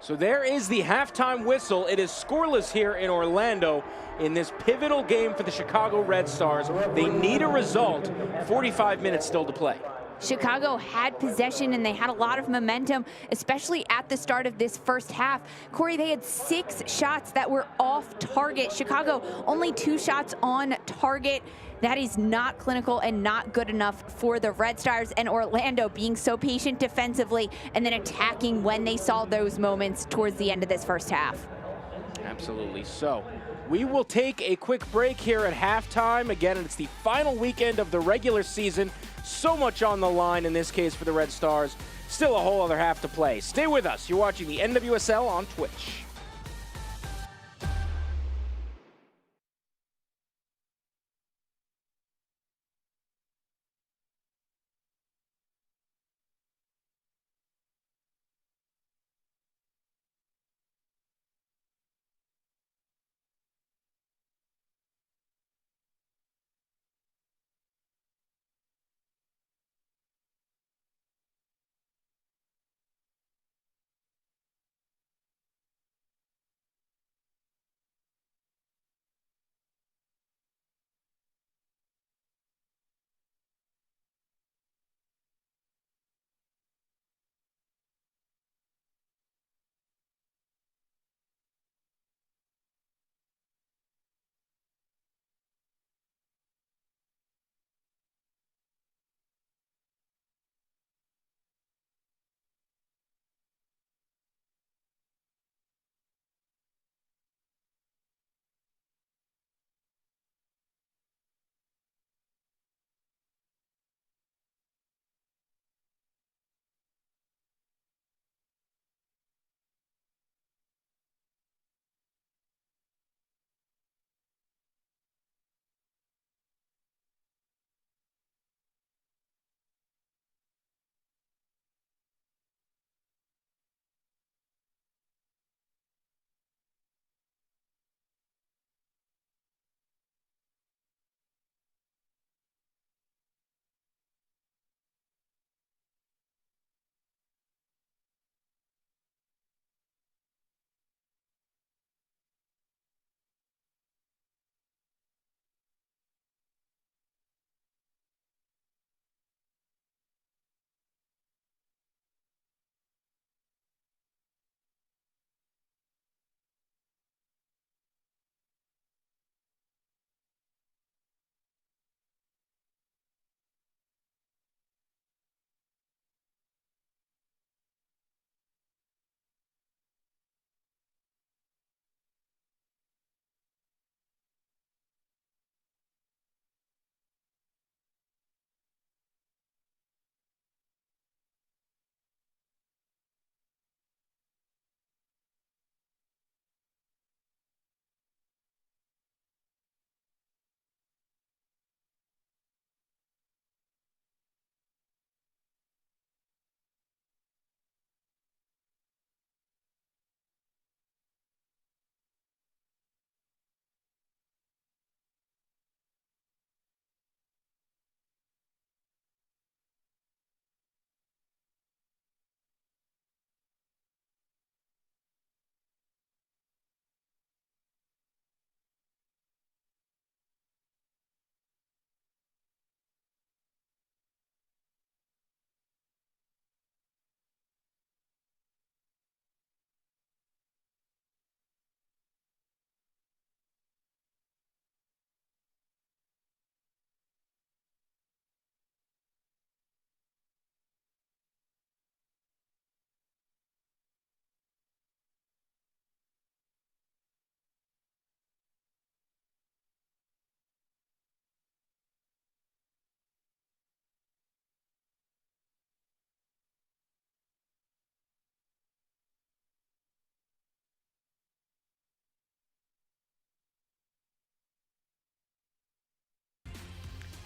So there is the halftime whistle. It is scoreless here in Orlando in this pivotal game for the Chicago Red Stars. They need a result. 45 minutes still to play. Chicago had possession and they had a lot of momentum, especially at the start of this first half. Corey, they had 6 shots that were off target. Chicago only 2 shots on target. That is not clinical and not good enough for the Red Stars, and Orlando being so patient defensively and then attacking when they saw those moments towards the end of this first half. Absolutely. So we will take a quick break here at halftime. Again, it's the final weekend of the regular season. So much on the line in this case for the Red Stars. Still a whole other half to play. Stay with us. You're watching the NWSL on Twitch.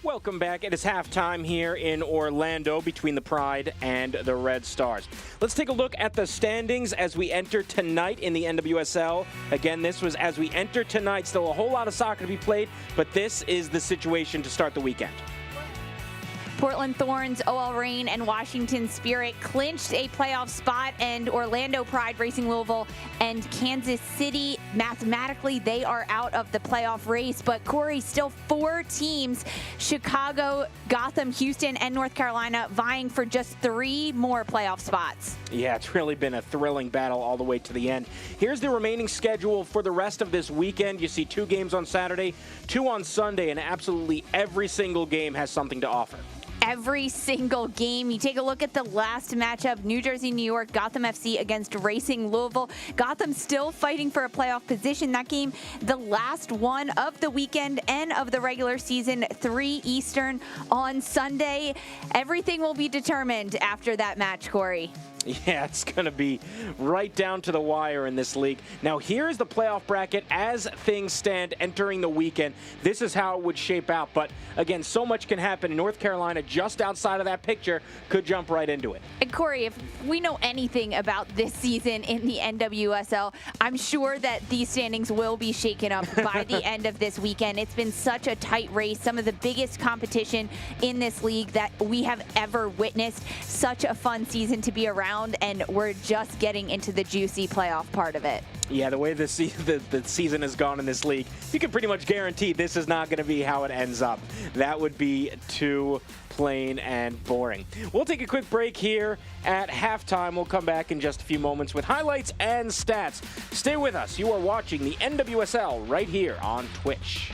Welcome back. It is halftime here in Orlando between the Pride and the Red Stars. Let's take a look at the standings as we enter tonight in the NWSL. Again, this was as we enter tonight. Still a whole lot of soccer to be played, but this is the situation to start the weekend. Portland Thorns, OL Reign, and Washington Spirit clinched a playoff spot, and Orlando Pride, Racing Louisville, and Kansas City, mathematically, they are out of the playoff race. But Corey, still 4 teams, Chicago, Gotham, Houston, and North Carolina, vying for just 3 more playoff spots. Yeah, it's really been a thrilling battle all the way to the end. Here's the remaining schedule for the rest of this weekend. You see 2 games on Saturday, 2 on Sunday, and absolutely every single game has something to offer. Every single game. You take a look at the last matchup, New Jersey, New York, Gotham FC against Racing Louisville. Gotham still fighting for a playoff position. That game, the last one of the weekend and of the regular season, 3 Eastern on Sunday. Everything will be determined after that match, Corey. Yeah, it's going to be right down to the wire in this league. Now, here's the playoff bracket as things stand entering the weekend. This is how it would shape out. But, again, so much can happen. North Carolina, just outside of that picture, could jump right into it. And, Corey, if we know anything about this season in the NWSL, I'm sure that these standings will be shaken up by the end of this weekend. It's been such a tight race, some of the biggest competition in this league that we have ever witnessed. Such a fun season to be around. And we're just getting into the juicy playoff part of it. Yeah, the way the season has gone in this league, you can pretty much guarantee this is not going to be how it ends up. That would be too plain and boring. We'll take a quick break here at halftime. We'll come back in just a few moments with highlights and stats. Stay with us. You are watching the NWSL right here on Twitch.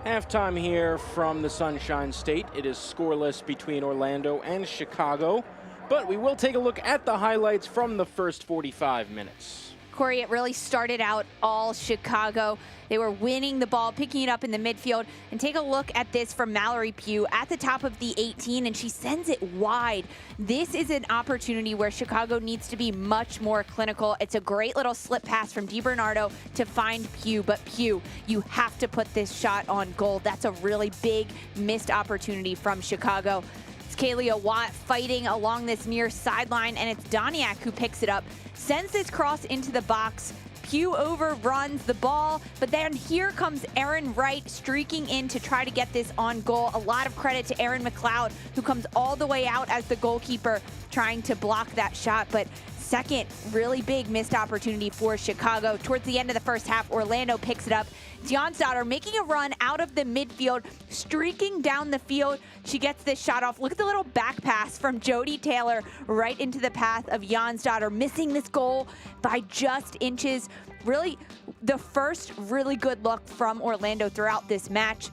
Halftime here from the Sunshine State. It is scoreless between Orlando and Chicago, but we will take a look at the highlights from the first 45 minutes. Corey, it really started out all Chicago. They were winning the ball, picking it up in the midfield. And take a look at this from Mallory Pugh at the top of the 18, and she sends it wide. This is an opportunity where Chicago needs to be much more clinical. It's a great little slip pass from DiBernardo to find Pugh, but Pugh, you have to put this shot on goal. That's a really big missed opportunity from Chicago. It's Kalia Watt fighting along this near sideline, and it's Doniak who picks it up, sends this cross into the box. Pugh overruns the ball, but then here comes Erin Wright streaking in to try to get this on goal. A lot of credit to Erin McLeod, who comes all the way out as the goalkeeper trying to block that shot, but second really big missed opportunity for Chicago. Towards the end of the first half, Orlando picks it up. Jonsdottir making a run out of the midfield, streaking down the field. She gets this shot off. Look at the little back pass from Jody Taylor right into the path of Jonsdottir, missing this goal by just inches. Really, the first really good look from Orlando throughout this match,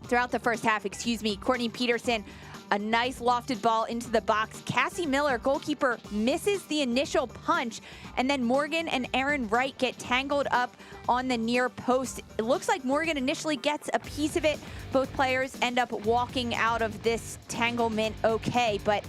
throughout the first half, excuse me. Courtney Peterson, a nice lofted ball into the box. Cassie Miller, goalkeeper, misses the initial punch, and then Morgan and Erin Wright get tangled up on the near post. It looks like Morgan initially gets a piece of it. Both players end up walking out of this tanglement okay, but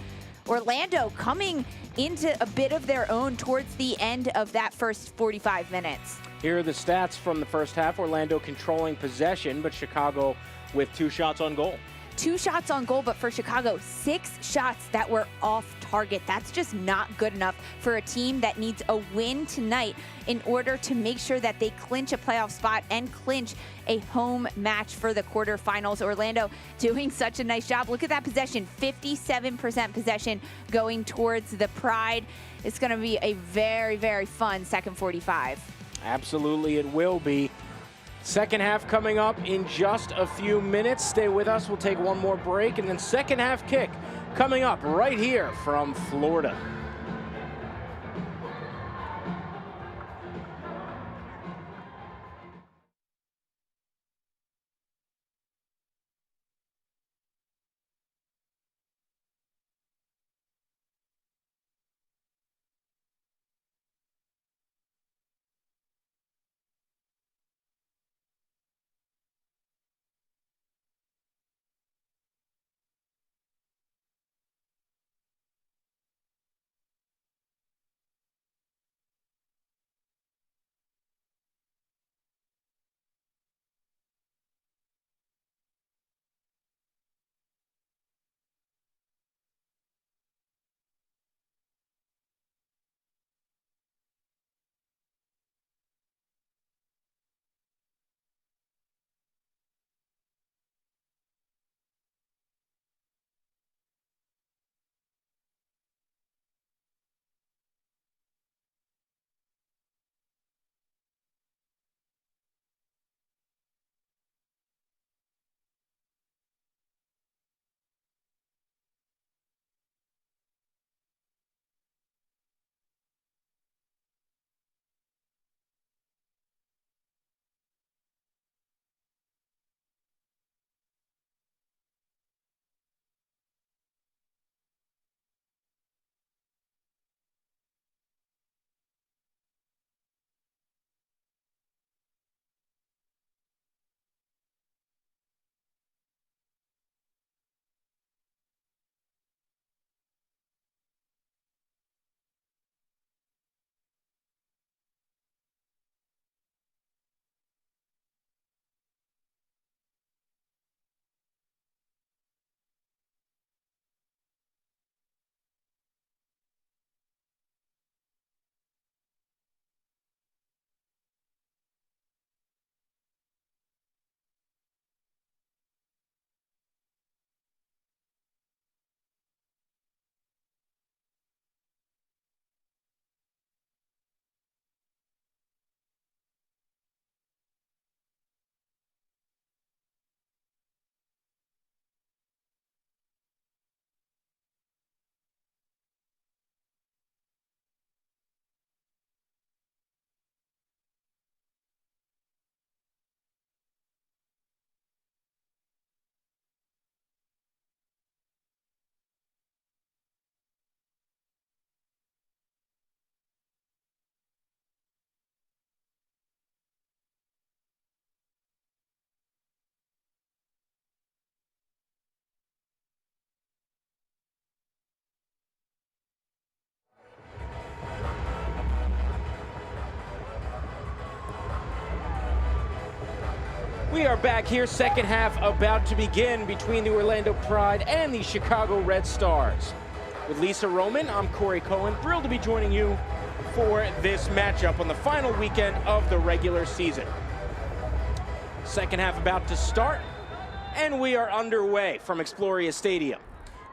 Orlando coming into a bit of their own towards the end of that first 45 minutes. Here are the stats from the first half. Orlando controlling possession, but Chicago with 2 shots on goal. 2 shots on goal, but for Chicago, 6 shots that were off target. That's just not good enough for a team that needs a win tonight in order to make sure that they clinch a playoff spot and clinch a home match for the quarterfinals. Orlando doing such a nice job. Look at that possession, 57% possession going towards the Pride. It's going to be a very, very fun second 45. Absolutely, it will be. Second half coming up in just a few minutes. Stay with us. We'll take one more break, and then second half kick coming up right here from Florida. We are back here, second half about to begin between the Orlando Pride and the Chicago Red Stars. With Lisa Roman, I'm Corey Cohen, thrilled to be joining you for this matchup on the final weekend of the regular season. Second half about to start, and we are underway from Exploria Stadium.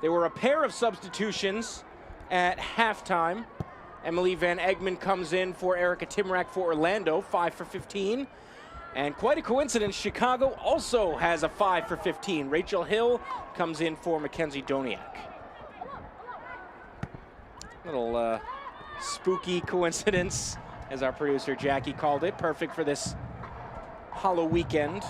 There were a pair of substitutions at halftime. Emily Van Egmond comes in for Erica Timrak for Orlando, 5 for 15. And quite a coincidence, Chicago also has a 5 for 15. Rachel Hill comes in for Mackenzie Doniak. Little spooky coincidence, as our producer Jackie called it. Perfect for this Halloween weekend.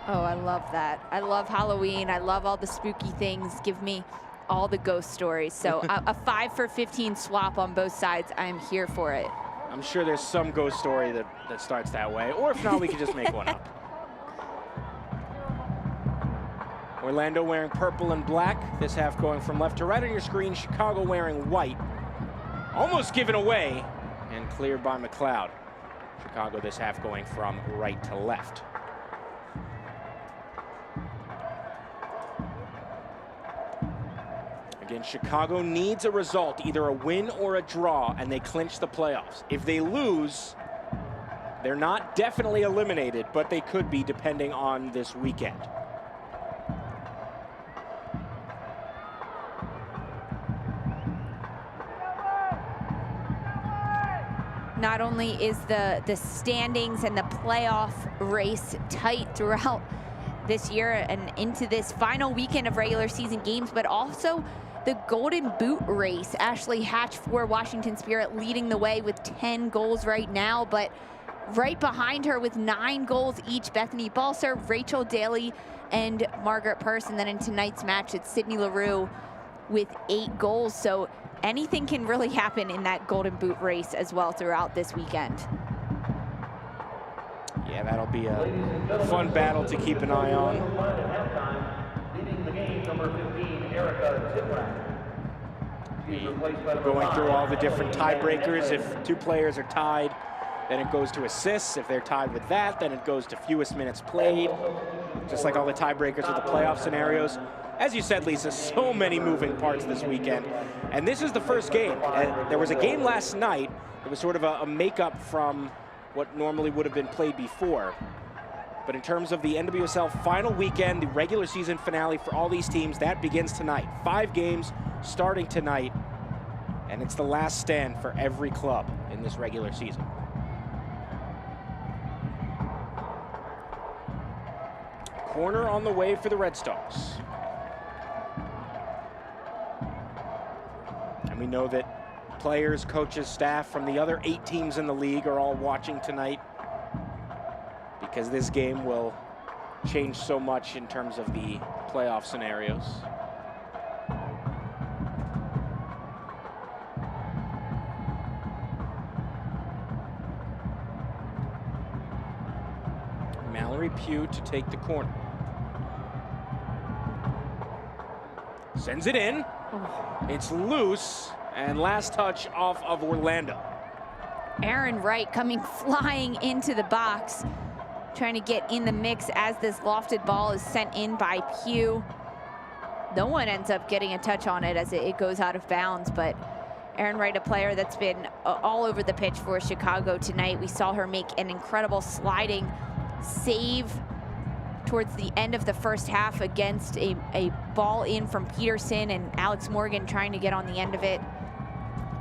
Oh, I love that. I love Halloween. I love all the spooky things. Give me all the ghost stories. So a 5 for 15 swap on both sides. I am here for it. I'm sure there's some ghost story that starts that way. Or if not, we could just make one up. Orlando wearing purple and black. This half going from left to right on your screen. Chicago wearing white. Almost given away and cleared by McLeod. Chicago this half going from right to left. Again, Chicago needs a result, either a win or a draw, and they clinch the playoffs. If they lose, they're not definitely eliminated, but they could be depending on this weekend. Not only is the standings and the playoff race tight throughout this year and into this final weekend of regular season games, but also the Golden Boot race. Ashley Hatch for Washington Spirit leading the way with 10 goals right now, but right behind her with 9 goals each, Bethany Balser, Rachel Daly, and Margaret Purse. And then in tonight's match, it's Sydney LaRue with 8 goals. So anything can really happen in that Golden Boot race as well throughout this weekend. Yeah, that'll be a fun battle to keep an eye on. Leading the game, number 15, Erica Timrak. Going through all the different tiebreakers. If 2 players are tied, then it goes to assists. If they're tied with that, then it goes to fewest minutes played. Just like all the tiebreakers with the playoff scenarios. As you said, Lisa, so many moving parts this weekend. And this is the first game. There was a game last night. It was sort of a makeup from what normally would have been played before. But in terms of the NWSL final weekend, the regular season finale for all these teams, that begins tonight. 5 games starting tonight, and it's the last stand for every club in this regular season. Corner on the way for the Red Stars. And we know that players, coaches, staff from the other 8 teams in the league are all watching tonight, because this game will change so much in terms of the playoff scenarios. Mallory Pugh to take the corner. Sends it in. It's loose, and last touch off of Orlando. Erin Wright coming flying into the box, trying to get in the mix as this lofted ball is sent in by Pugh. No one ends up getting a touch on it as it goes out of bounds, but Erin Wright, a player that's been all over the pitch for Chicago tonight. We saw her make an incredible sliding save towards the end of the first half against a ball in from Peterson, and Alex Morgan trying to get on the end of it.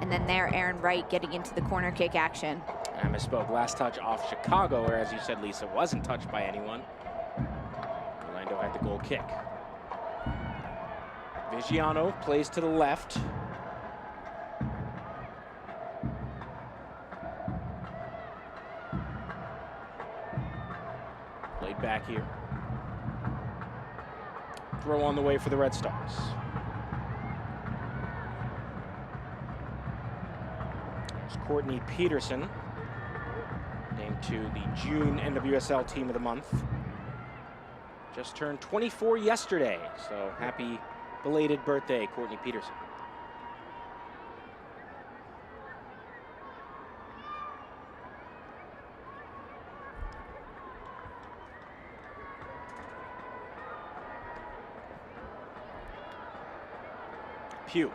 And then there, Erin Wright getting into the corner kick action. I misspoke. Last touch off Chicago, or as you said, Lisa, wasn't touched by anyone. Orlando had the goal kick. Vigiano plays to the left. Played back here. Throw on the way for the Red Stars. There's Courtney Peterson, named to the June NWSL Team of the Month. Just turned 24 yesterday, so happy belated birthday, Courtney Peterson. Pugh.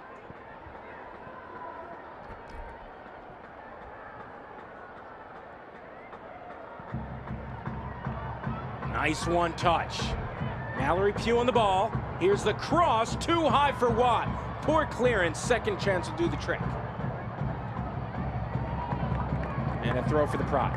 Nice one touch. Mallory Pugh on the ball. Here's the cross, too high for Watt. Poor clearance, second chance will do the trick. And a throw for the Pride.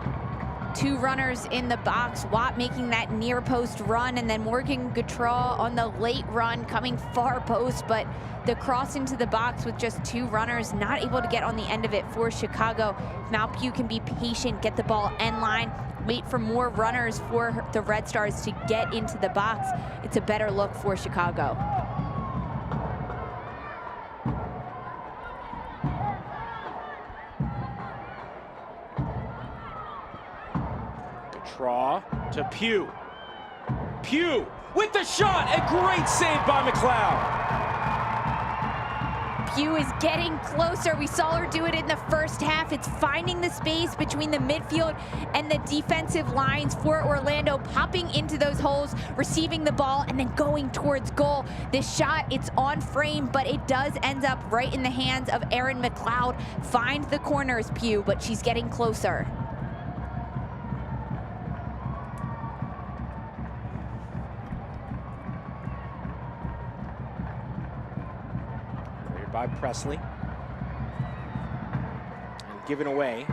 Two runners in the box, Watt making that near post run, and then Morgan Gautreau on the late run coming far post, but the cross into the box with just two runners, not able to get on the end of it for Chicago. Now Pugh can be patient, get the ball end line, wait for more runners for the Red Stars to get into the box. It's a better look for Chicago. Draw to Pugh. Pugh with the shot, a great save by McLeod. Pugh is getting closer. We saw her do it in the first half. It's finding the space between the midfield and the defensive lines for Orlando, popping into those holes, receiving the ball, and then going towards goal. This shot, it's on frame, but it does end up right in the hands of Erin McLeod. Find the corners, Pugh, but she's getting closer. By Presley and given away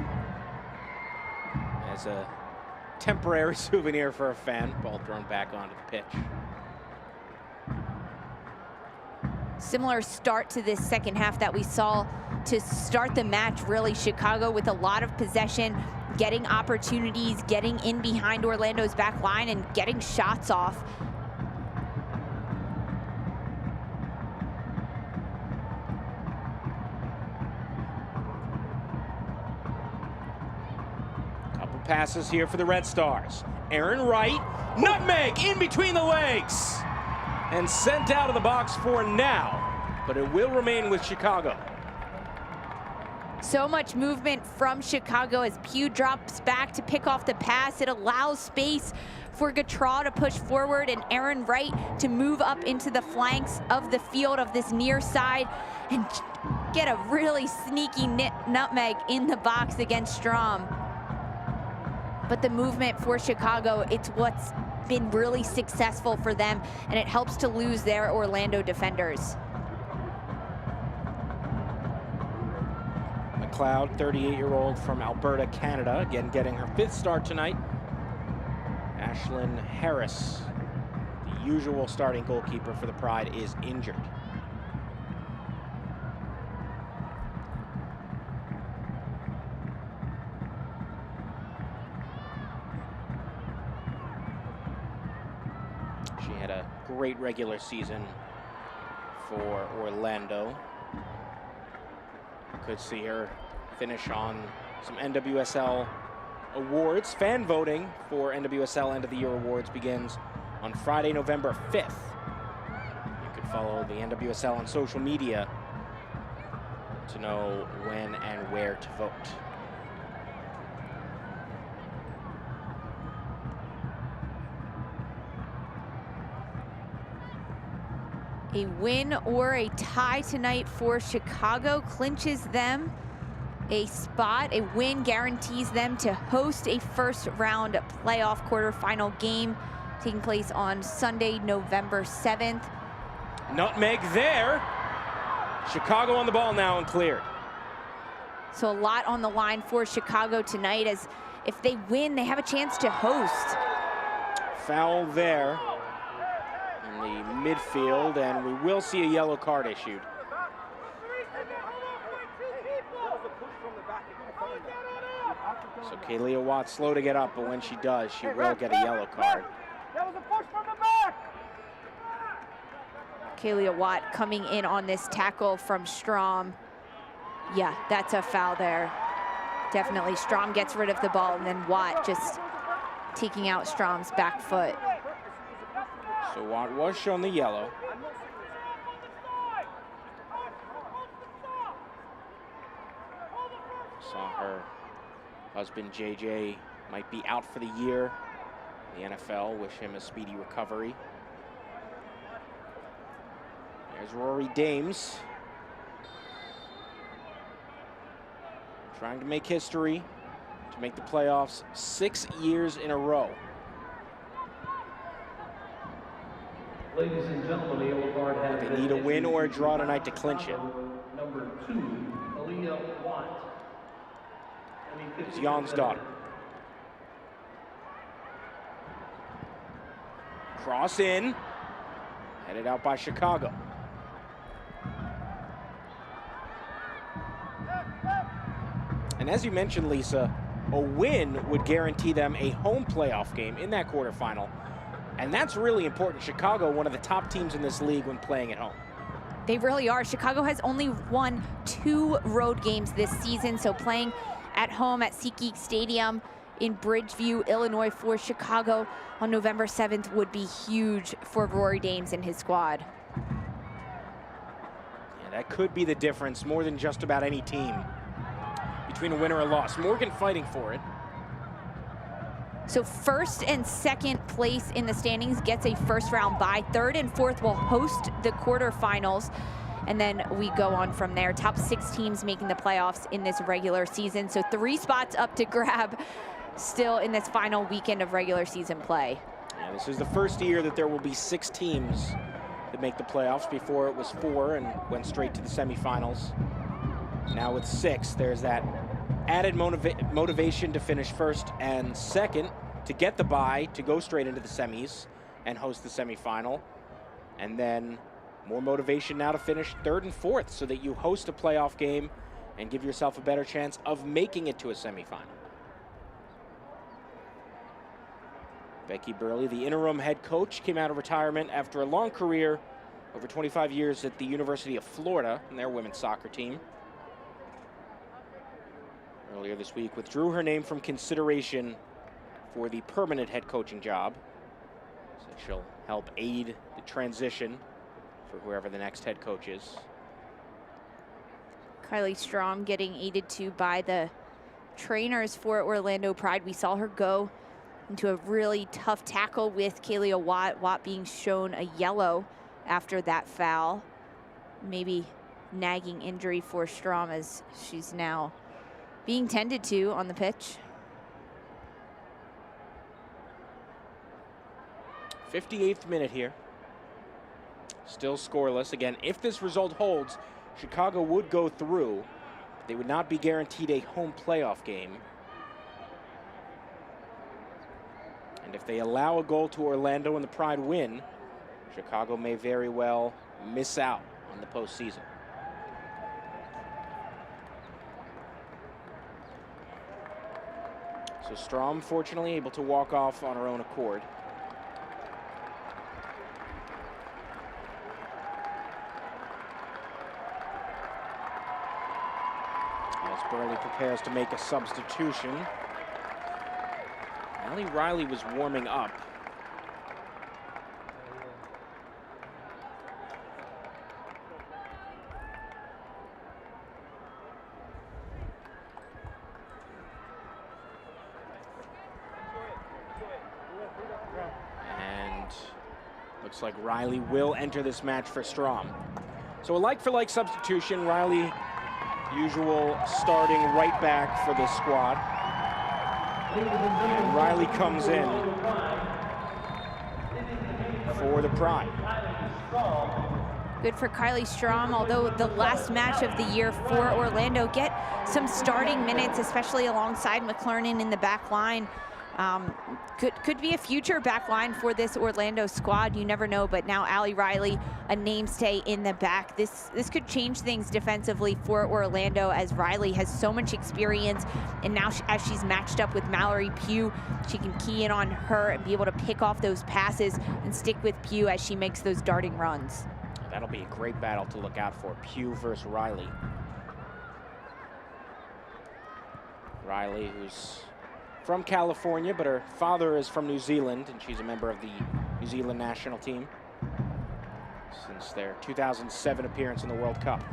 as a temporary souvenir for a fan. Ball thrown back onto the pitch. Similar start to this second half that we saw to start the match, really. Chicago with a lot of possession, getting opportunities, getting in behind Orlando's back line and getting shots off. Passes here for the Red Stars. Aaron Wright, nutmeg in between the legs, and sent out of the box for now, but it will remain with Chicago. So much movement from Chicago as Pugh drops back to pick off the pass. It allows space for Gautreau to push forward and Aaron Wright to move up into the flanks of the field of this near side and get a really sneaky nutmeg in the box against Strom. But the movement for Chicago, it's what's been really successful for them, and it helps to lose their Orlando defenders. McLeod, 38-year-old from Alberta, Canada, again getting her 5th start tonight. Ashlyn Harris, the usual starting goalkeeper for the Pride, is injured. She had a great regular season for Orlando. Could see her finish on some NWSL awards. Fan voting for NWSL End of the Year awards begins on Friday, November 5th. You can follow the NWSL on social media to know when and where to vote. A win or a tie tonight for Chicago clinches them a spot. A win guarantees them to host a first-round playoff quarterfinal game taking place on Sunday, November 7th. Nutmeg there. Chicago on the ball now and cleared. So a lot on the line for Chicago tonight, as if they win, they have a chance to host. Foul there in the midfield, and we will see a yellow card issued. So Kaylia Watt slow to get up, but when she does, she will get a yellow card. That was a push from the back. Kaylia Watt coming in on this tackle from Strom. Yeah, that's a foul there. Definitely, Strom gets rid of the ball, and then Watt just taking out Strom's back foot. So Watt was shown the yellow. Saw her husband JJ might be out for the year. The NFL wish him a speedy recovery. There's Rory Dames trying to make history, to make the playoffs 6 years in a row. Ladies and gentlemen, the yellow card has They been need a win or a issued draw to tonight to clinch it. Number 2, Aaliyah Watt. It's Jan's daughter. Cross in, headed out by Chicago. And as you mentioned, Lisa, a win would guarantee them a home playoff game in that quarterfinal. And that's really important. Chicago, one of the top teams in this league when playing at home. They really are. Chicago has only won 2 road games this season, so playing at home at SeatGeek Stadium in Bridgeview, Illinois for Chicago on November 7th would be huge for Rory Dames and his squad. Yeah, that could be the difference more than just about any team between a win or a loss. Morgan fighting for it. So first and second place in the standings gets a first round bye. Third and fourth will host the quarterfinals. And then we go on from there. Top 6 teams making the playoffs in this regular season. So 3 spots up to grab still in this final weekend of regular season play. Yeah, this is the first year that there will be 6 teams that make the playoffs. Before it was 4 and went straight to the semifinals. Now with 6, there's that added motivation to finish first and second, to get the bye, to go straight into the semis and host the semifinal. And then more motivation now to finish third and fourth so that you host a playoff game and give yourself a better chance of making it to a semifinal. Becky Burley, the interim head coach, came out of retirement after a long career, over 25 years at the University of Florida and their women's soccer team. Earlier this week, withdrew her name from consideration for the permanent head coaching job. So she'll help aid the transition for whoever the next head coach is. Kylie Strom getting aided to by the trainers for Orlando Pride. We saw her go into a really tough tackle with Kalia Watt. Watt being shown a yellow after that foul. Maybe nagging injury for Strom as she's now being tended to on the pitch. 58th minute here. Still scoreless. Again, if this result holds, Chicago would go through. They would not be guaranteed a home playoff game. And if they allow a goal to Orlando and the Pride win, Chicago may very well miss out on the postseason. So Strom, fortunately, able to walk off on her own accord. As Burley prepares to make a substitution. Allie Riley was warming up. Looks like Riley will enter this match for Strom. So a like-for-like substitution. Riley, usual starting right back for this squad. And Riley comes in for the Pride. Good for Kylie Strom, although the last match of the year for Orlando. Get some starting minutes, especially alongside McLernan in the back line. Could be a future back line for this Orlando squad. You never know, but now Allie Riley, a namestay in the back. This could change things defensively for Orlando, as Riley has so much experience, and now as she's matched up with Mallory Pugh, she can key in on her and be able to pick off those passes and stick with Pugh as she makes those darting runs. That'll be a great battle to look out for, Pugh versus Riley. Riley, who's from California, but her father is from New Zealand, and she's a member of the New Zealand national team since their 2007 appearance in the World Cup.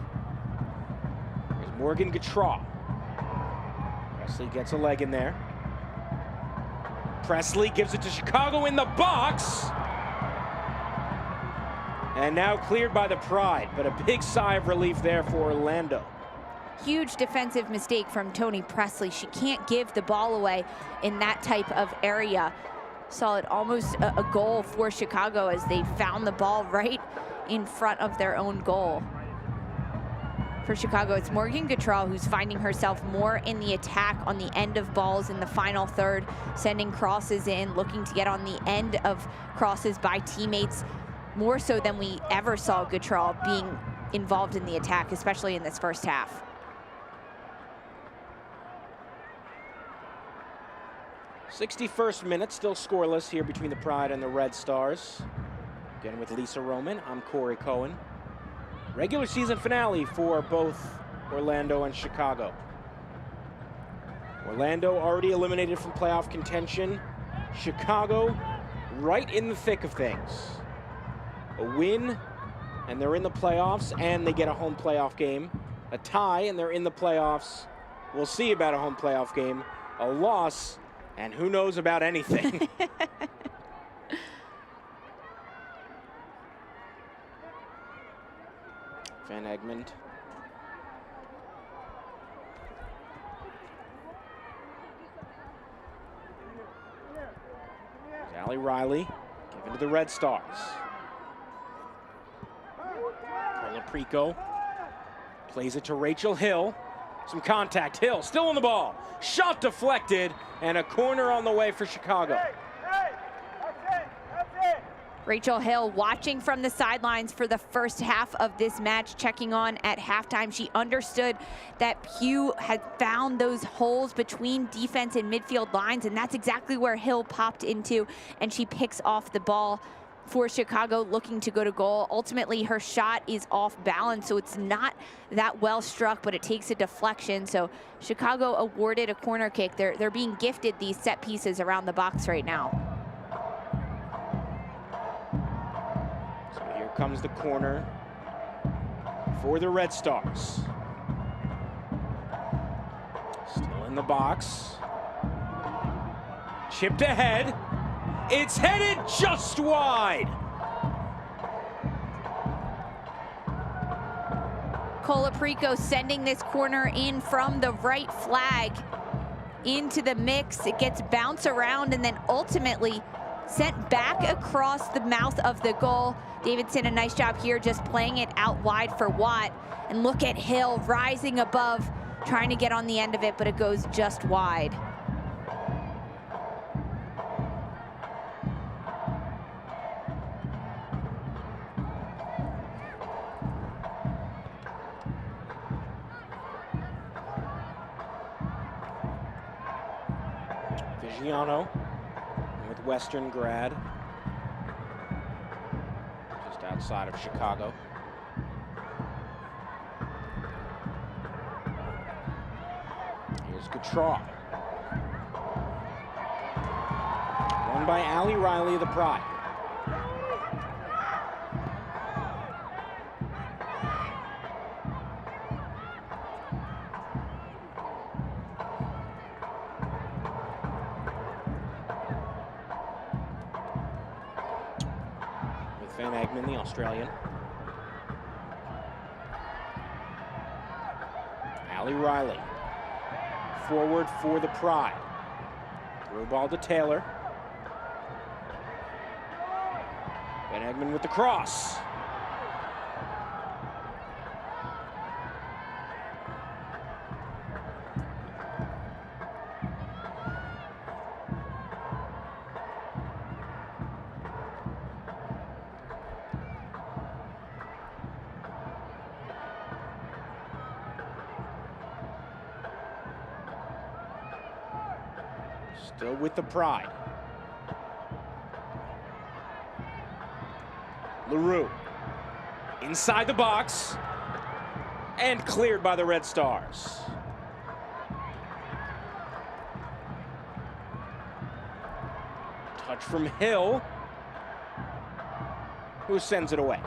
Here's Morgan Gautrat. Presley gets a leg in there. Presley gives it to Chicago in the box. And now cleared by the Pride, but a big sigh of relief there for Orlando. Huge defensive mistake from Toni Pressley. She can't give the ball away in that type of area. Saw it almost a goal for Chicago as they found the ball right in front of their own goal. For Chicago, it's Morgan Gautreau who's finding herself more in the attack on the end of balls in the final third, sending crosses in, looking to get on the end of crosses by teammates, more so than we ever saw Gautreau being involved in the attack, especially in this first half. '61st minute, still scoreless here between the Pride and the Red Stars. Again with Lisa Roman, I'm Corey Cohen. Regular season finale for both Orlando and Chicago. Orlando already eliminated from playoff contention. Chicago right in the thick of things. A win and they're in the playoffs and they get a home playoff game. A tie and they're in the playoffs. We'll see about a home playoff game. A loss and who knows about anything. Van Egmond. Allie Riley given to the Red Stars. Colaprico plays it to Rachel Hill. Some contact. Hill still on the ball. Shot deflected and a corner on the way for Chicago. Rachel Hill watching from the sidelines for the first half of this match, checking on at halftime. She understood that Pugh had found those holes between defense and midfield lines, and that's exactly where Hill popped into, and she picks off the ball for Chicago, looking to go to goal. Ultimately, her shot is off balance, so it's not that well struck, but it takes a deflection. So Chicago awarded a corner kick. They're being gifted these set pieces around the box right now. Comes the corner for the Red Stars. Still in the box. Chipped ahead. It's headed just wide. Colaprico sending this corner in from the right flag into the mix. It gets bounced around and then ultimately sent back across the mouth of the goal. Davidson, a nice job here just playing it out wide for Watt. And look at Hill rising above, trying to get on the end of it, but it goes just wide. Vigiano with Western grad. Just outside of Chicago. Here's Gautreau. Won by Allie Riley of the Pride. Van Egmond, the Australian. Allie Riley, forward for the Pride. Through ball to Taylor. Van Egmond with the cross. Still with the Pride. LaRue inside the box and cleared by the Red Stars. Touch from Hill, who sends it away.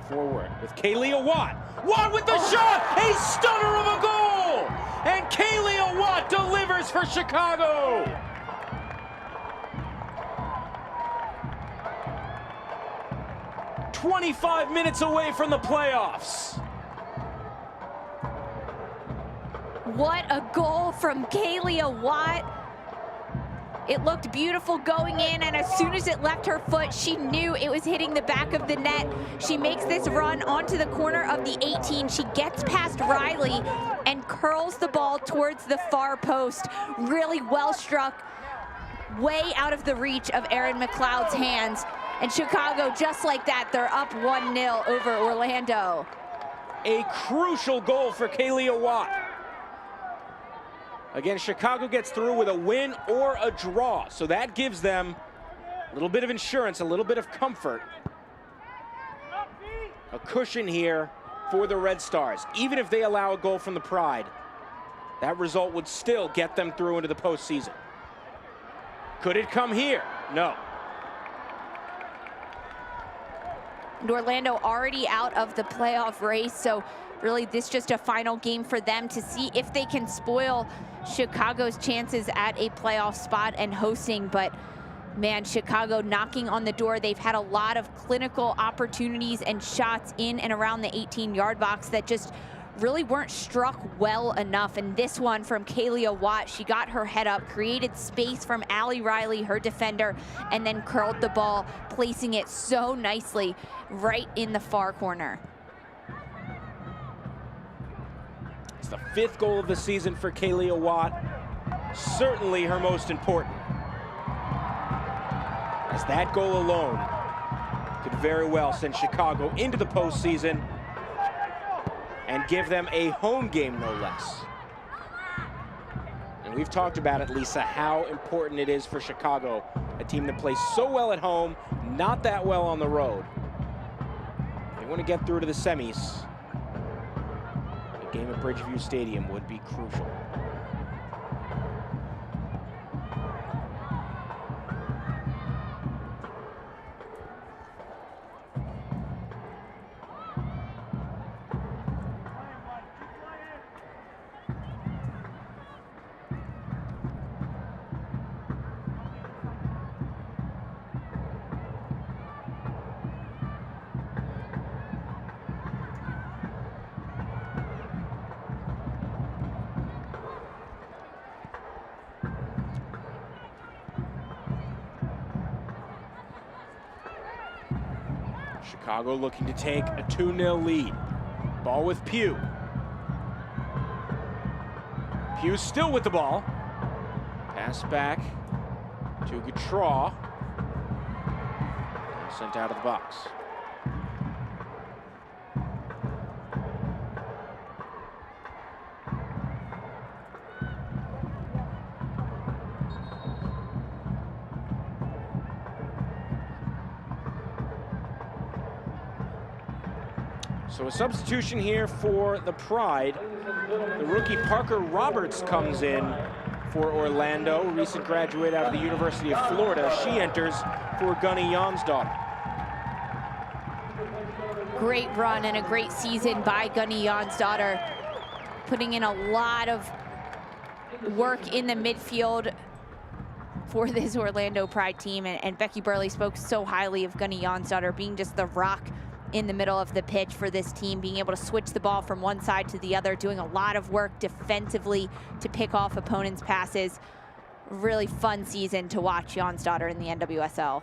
Forward with Kalia Watt. Watt with the shot! A stunner of a goal! And Kalia Watt delivers for Chicago! "25 minutes away from the playoffs." What a goal from Kalia Watt. It looked beautiful going in, and as soon as it left her foot, she knew it was hitting the back of the net. She makes this run onto the corner of the 18. She gets past Riley and curls the ball towards the far post. Really well struck, way out of the reach of Erin McLeod's hands. And Chicago, just like that, they're up 1-0 over Orlando. A crucial goal for Kalia Watt. Again, Chicago gets through with a win or a draw, so that gives them a little bit of insurance, a little bit of comfort. A cushion here for the Red Stars. Even if they allow a goal from the Pride, that result would still get them through into the postseason. Could it come here? No. And Orlando already out of the playoff race, so really this just a final game for them to see if they can spoil Chicago's chances at a playoff spot and hosting. But man, Chicago knocking on the door. They've had a lot of clinical opportunities and shots in and around the 18-yard box that just really weren't struck well enough. And this one from Kalia Watt, she got her head up, created space from Allie Riley, her defender, and then curled the ball, placing it so nicely right in the far corner. It's the 5th goal of the season for Kalia Watt. Certainly her most important, as that goal alone could very well send Chicago into the postseason and give them a home game, no less. And we've talked about it, Lisa, how important it is for Chicago, a team that plays so well at home, not that well on the road. They want to get through to the semis. A game at Bridgeview Stadium would be crucial. Chicago looking to take a 2-0 lead. Ball with Pugh. Pugh still with the ball. Pass back to Gautreau. Sent out of the box. So a substitution here for the Pride. The rookie Parker Roberts comes in for Orlando, recent graduate out of the University of Florida. She enters for Gunny Jonsdottir. Great run and a great season by Gunny Jonsdottir, putting in a lot of work in the midfield for this Orlando Pride team. And Becky Burleigh spoke so highly of Gunny Jonsdottir being just the rock in the middle of the pitch for this team, being able to switch the ball from one side to the other, doing a lot of work defensively to pick off opponents' passes. Really fun season to watch Jonsdottir in the NWSL.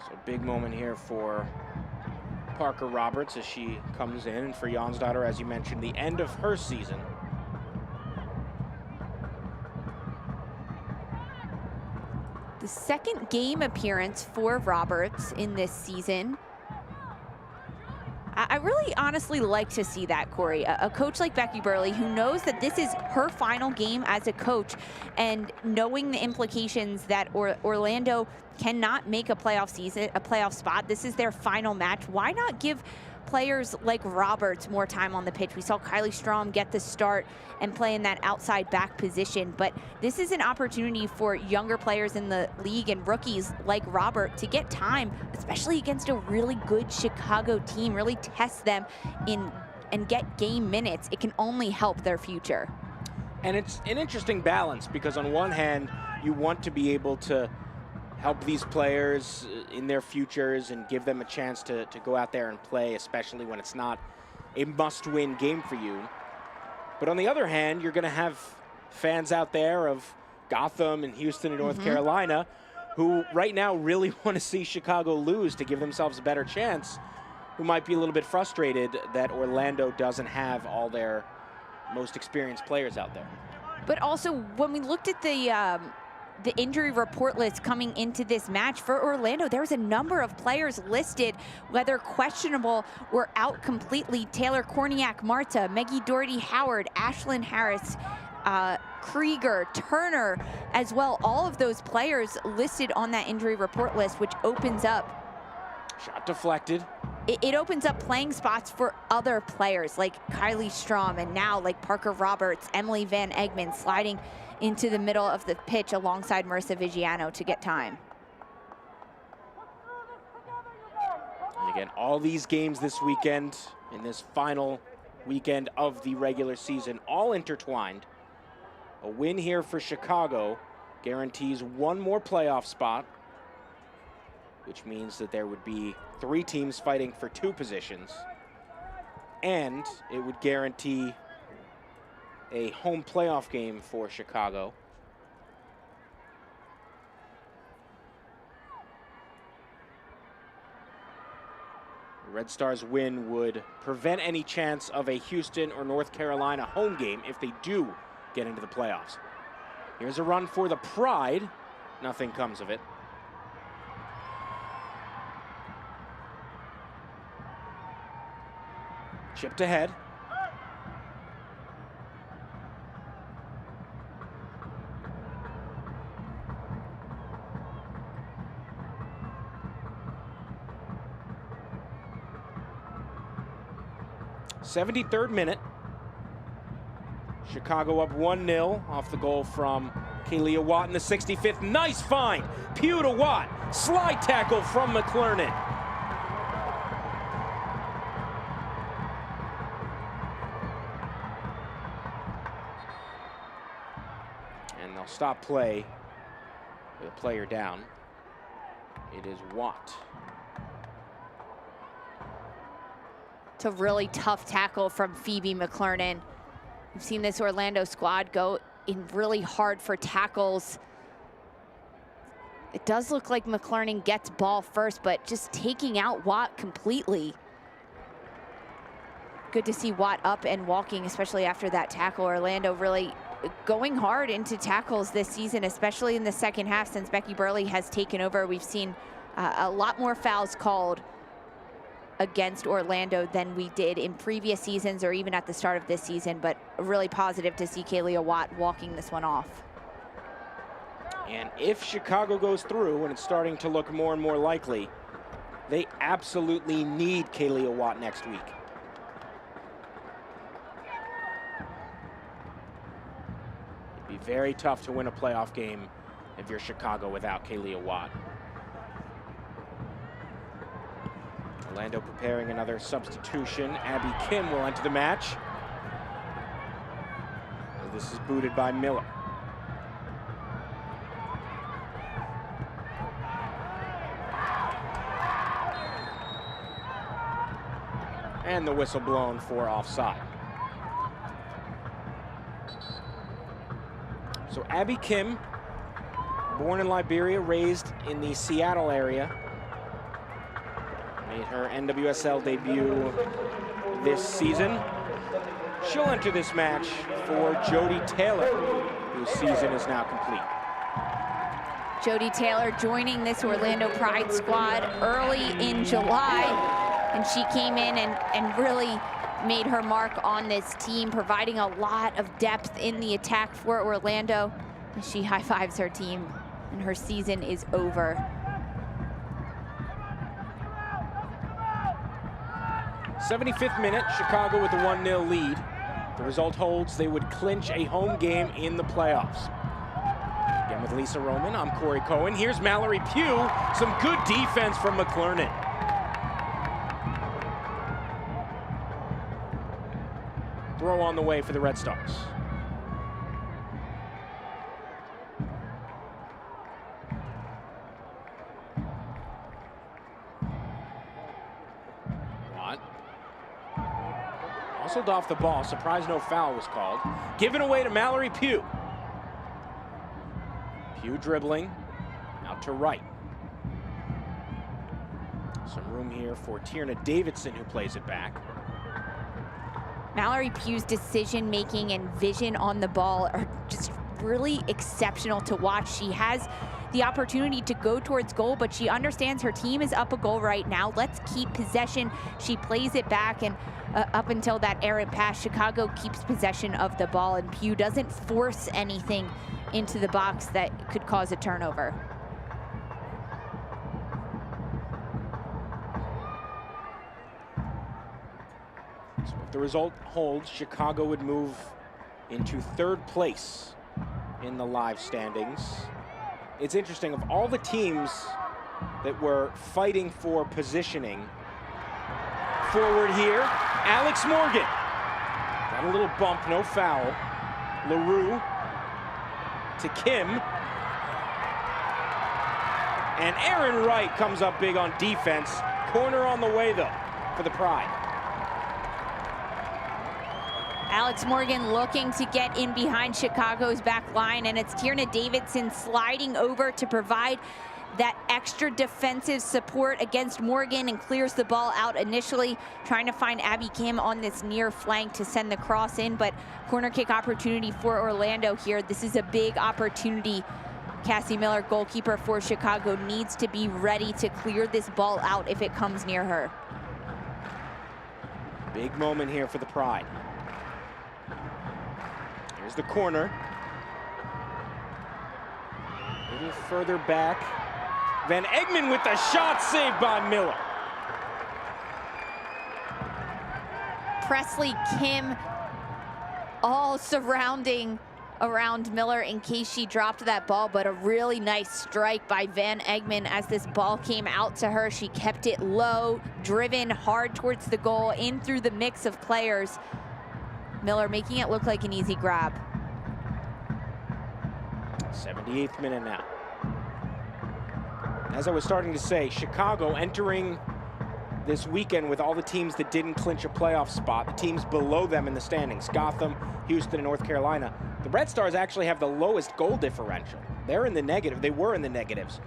So big moment here for Parker Roberts as she comes in, and for Jonsdottir, as you mentioned, the end of her season. The second game appearance for Roberts in this season. I really honestly like to see that, Corey. A coach like Becky Burleigh, who knows that this is her final game as a coach, and knowing the implications that Orlando cannot make a playoff season, a playoff spot. This is their final match. Why not give players like Roberts more time on the pitch. We saw Kylie Strom get the start and play in that outside back position, but this is an opportunity for younger players in the league and rookies like Robert to get time, especially against a really good Chicago team, really test them in and get game minutes. It can only help their future. And it's an interesting balance, because on one hand, you want to be able to help these players in their futures and give them a chance to go out there and play, especially when it's not a must-win game for you. But on the other hand, you're going to have fans out there of Gotham and Houston and North Carolina who right now really want to see Chicago lose to give themselves a better chance, who might be a little bit frustrated that Orlando doesn't have all their most experienced players out there. But also, when we looked at the injury report list coming into this match for Orlando, there was a number of players listed, whether questionable or out completely. Taylor Korniak, Marta, Maggie Doherty, Howard, Ashlyn Harris, Krieger, Turner as well. All of those players listed on that injury report list, which opens up. Shot deflected. It opens up playing spots for other players like Kylie Strom, and now like Parker Roberts, Emily Van Egmond sliding into the middle of the pitch alongside Marissa Vigiano to get time. And again, all these games this weekend, in this final weekend of the regular season, all intertwined. A win here for Chicago guarantees one more playoff spot, which means that there would be 3 teams fighting for 2 positions, and it would guarantee a home playoff game for Chicago. The Red Stars win would prevent any chance of a Houston or North Carolina home game if they do get into the playoffs. Here's a run for the Pride. Nothing comes of it. Chipped ahead. '73rd minute. Chicago up 1-0 off the goal from Kalia Watt in the 65th. Nice find. Pew to Watt. Slide tackle from McClernand. And they'll stop play with a player down. It is Watt. It's a really tough tackle from Phoebe McClernand. We've seen this Orlando squad go in really hard for tackles. It does look like McClernand gets ball first, but just taking out Watt completely. Good to see Watt up and walking, especially after that tackle. Orlando really going hard into tackles this season, especially in the second half since Becky Burley has taken over. We've seen a lot more fouls called against Orlando than we did in previous seasons or even at the start of this season, but really positive to see Kalia Watt walking this one off. And if Chicago goes through, and it's starting to look more and more likely, they absolutely need Kalia Watt next week. It'd be very tough to win a playoff game if you're Chicago without Kalia Watt. Orlando preparing another substitution. Abby Kim will enter the match. This is booted by Miller. And the whistle blown for offside. So Abby Kim, born in Liberia, raised in the Seattle area, made her NWSL debut this season. She'll enter this match for Jody Taylor, whose season is now complete. Jody Taylor joining this Orlando Pride squad early in July, and she came in and really made her mark on this team, providing a lot of depth in the attack for Orlando. And she high-fives her team, and her season is over. 75th minute, Chicago with a 1-0 lead. If the result holds, they would clinch a home game in the playoffs. Again with Lisa Roman, I'm Corey Cohen. Here's Mallory Pugh. Some good defense from McClernand. Throw on the way for the Red Stars. Watt. Hustled off the ball. Surprised no foul was called. Given away to Mallory Pugh. Pugh dribbling out to right. Some room here for Tierna Davidson, who plays it back. Mallory Pugh's decision-making and vision on the ball are just really exceptional to watch. She has the opportunity to go towards goal, but she understands her team is up a goal right now. Let's keep possession. She plays it back, and up until that errant pass, Chicago keeps possession of the ball, and Pugh doesn't force anything into the box that could cause a turnover. So if the result holds, Chicago would move into 3rd place in the live standings. It's interesting, of all the teams that were fighting for positioning, forward here, Alex Morgan. Got a little bump, no foul. LaRue to Kim. And Aaron Wright comes up big on defense. Corner on the way, though, for the Pride. Alex Morgan looking to get in behind Chicago's back line, and it's Tierna Davidson sliding over to provide that extra defensive support against Morgan and clears the ball out initially, trying to find Abby Kim on this near flank to send the cross in, but corner kick opportunity for Orlando here. This is a big opportunity. Cassie Miller, goalkeeper for Chicago, needs to be ready to clear this ball out if it comes near her. Big moment here for the Pride. Here's the corner. A little further back. Van Egmond with the shot, saved by Miller. Presley, Kim, all surrounding around Miller in case she dropped that ball, but a really nice strike by Van Egmond as this ball came out to her. She kept it low, driven hard towards the goal, in through the mix of players. Miller making it look like an easy grab. 78th minute now. As I was starting to say, Chicago entering this weekend with all the teams that didn't clinch a playoff spot, the teams below them in the standings, Gotham, Houston, and North Carolina. The Red Stars actually have the lowest goal differential. They're in the negative. They were in the negatives.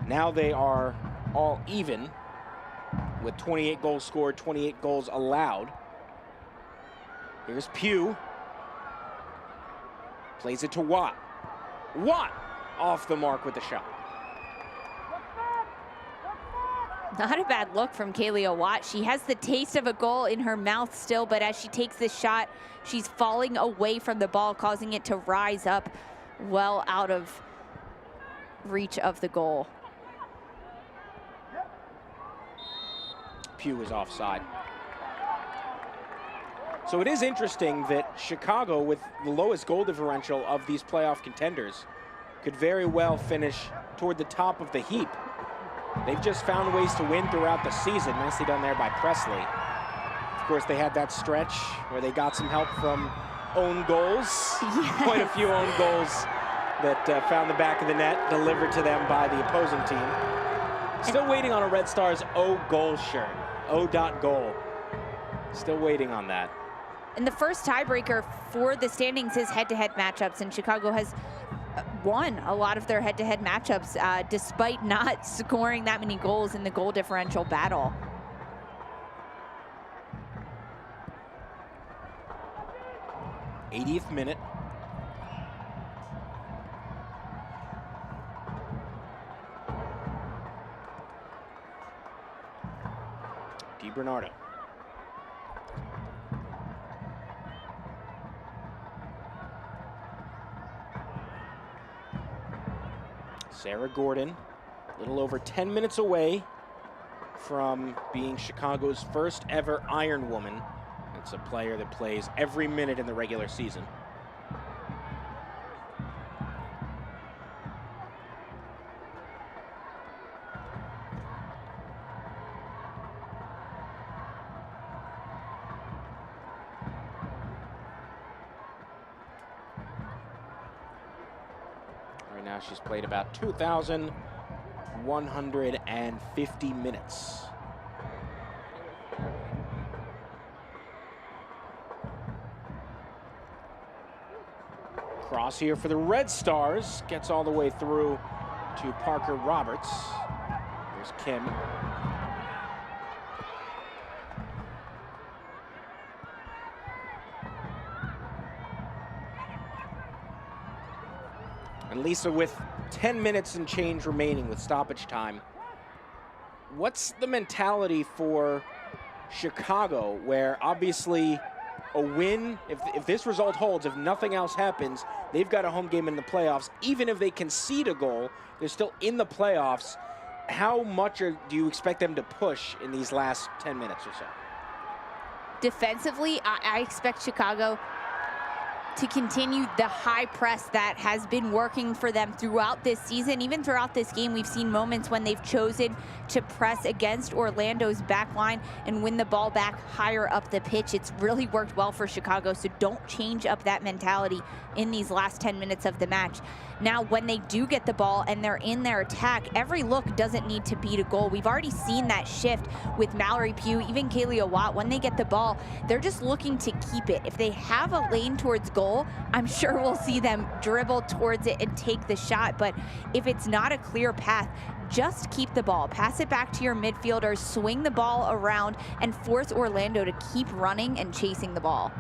Now they are all even with 28 goals scored, 28 goals allowed. Here's Pugh. Plays it to Watt. Watt off the mark with the shot. Not a bad look from Kaylia Watt. She has the taste of a goal in her mouth still, but as she takes this shot, she's falling away from the ball, causing it to rise up well out of reach of the goal. Pugh is offside. So it is interesting that Chicago, with the lowest goal differential of these playoff contenders, could very well finish toward the top of the heap. They've just found ways to win throughout the season. Nicely done there by Presley. Of course, they had that stretch where they got some help from own goals. Yes. Quite a few own goals that found the back of the net, delivered to them by the opposing team. Still waiting on a Red Stars O-goal shirt. O.goal. Still waiting on that. And the first tiebreaker for the standings is head-to-head matchups, and Chicago has won a lot of their head-to-head matchups despite not scoring that many goals in the goal differential battle. '80th minute. DiBernardo. Sarah Gordon, a little over 10 minutes away from being Chicago's first ever Iron Woman. It's a player that plays every minute in the regular season. Right now she's played about 2,150 minutes. Cross here for the Red Stars, gets all the way through to Parker Roberts. There's Kim. And Lisa, with 10 minutes and change remaining with stoppage time, what's the mentality for Chicago, where obviously a win, if this result holds, if nothing else happens, they've got a home game in the playoffs. Even if they concede a goal, they're still in the playoffs. How much do you expect them to push in these last 10 minutes or so? Defensively, I expect Chicago to continue the high press that has been working for them throughout this season. Even throughout this game, we've seen moments when they've chosen to press against Orlando's back line and win the ball back higher up the pitch. It's really worked well for Chicago, so don't change up that mentality in these last 10 minutes of the match. Now, when they do get the ball and they're in their attack, every look doesn't need to beat a goal. We've already seen that shift with Mallory Pugh, even Kaylee Watt. When they get the ball, they're just looking to keep it. If they have a lane towards goal, I'm sure we'll see them dribble towards it and take the shot. But if it's not a clear path, just keep the ball, pass it back to your midfielders, swing the ball around, and force Orlando to keep running and chasing the ball.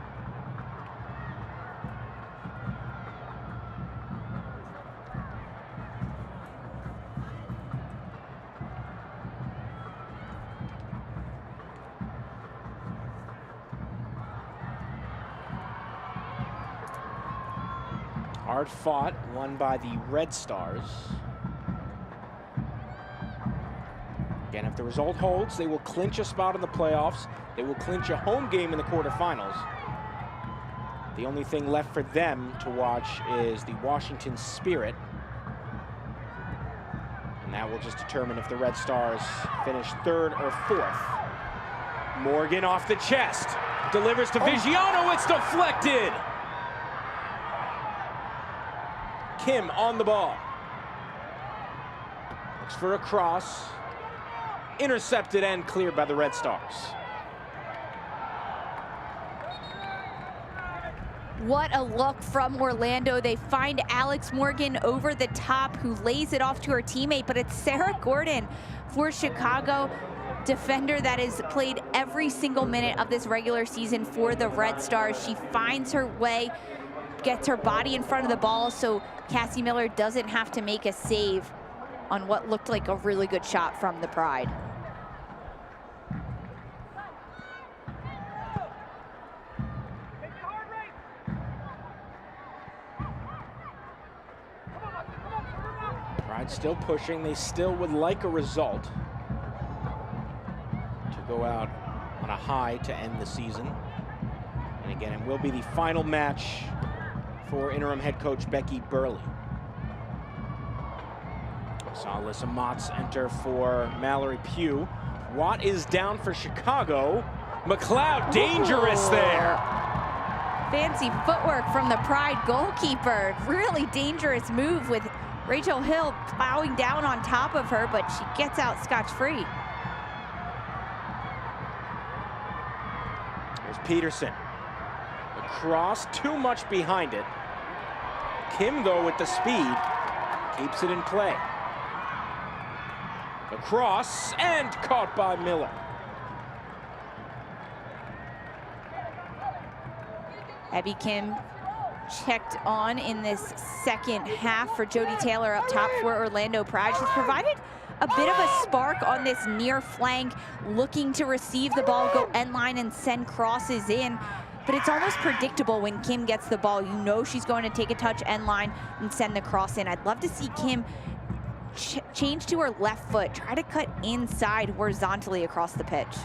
Hard fought, won by the Red Stars. Again, if the result holds, they will clinch a spot in the playoffs. They will clinch a home game in the quarterfinals. The only thing left for them to watch is the Washington Spirit. And that will just determine if the Red Stars finish third or fourth. Morgan off the chest, delivers to Vigiano, it's deflected! Kim on the ball. Looks for a cross. Intercepted and cleared by the Red Stars. What a look from Orlando. They find Alex Morgan over the top, who lays it off to her teammate, but it's Sarah Gordon for Chicago. Defender that has played every single minute of this regular season for the Red Stars. She finds her way, gets her body in front of the ball so Cassie Miller doesn't have to make a save on what looked like a really good shot from the Pride. Pride still pushing. They still would like a result to go out on a high to end the season. And again, it will be the final match for interim head coach Becky Burley. Saw Alyssa Motts enter for Mallory Pugh. Watt is down for Chicago. McLeod dangerous there. Fancy footwork from the Pride goalkeeper. Really dangerous move with Rachel Hill plowing down on top of her, but she gets out scotch-free. There's Peterson. The cross, too much behind it. Kim, though, with the speed, keeps it in play. The cross, and caught by Miller. Abby Kim checked on in this second half for Jody Taylor up top for Orlando Pride. She's provided a bit of a spark on this near flank, looking to receive the ball, go end line, and send crosses in. But it's almost predictable when Kim gets the ball. You know she's going to take a touch end line and send the cross in. I'd love to see Kim change to her left foot, try to cut inside horizontally across the pitch.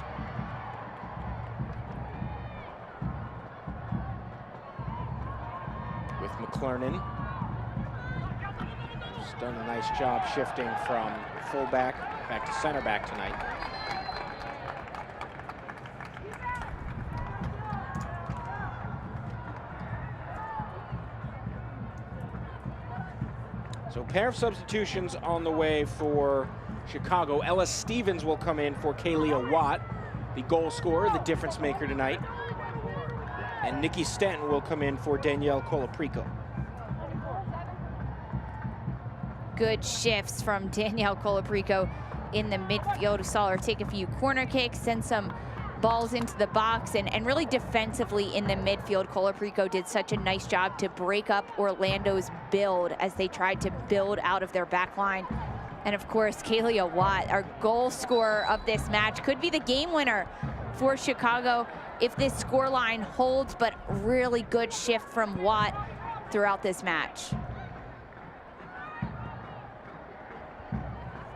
With McClurnan. She's done a nice job shifting from fullback back to center back tonight. So a pair of substitutions on the way for Chicago. Ella Stevens will come in for Kalia Watt, the goal scorer, the difference maker tonight. And Nikki Stanton will come in for Danielle Colaprico. Good shifts from Danielle Colaprico in the midfield. We saw her take a few corner kicks, send some balls into the box, and really defensively in the midfield. Colaprico did such a nice job to break up Orlando's build as they tried to build out of their back line. And of course, Kalia Watt, our goal scorer of this match, could be the game winner for Chicago if this scoreline holds, but really good shift from Watt throughout this match.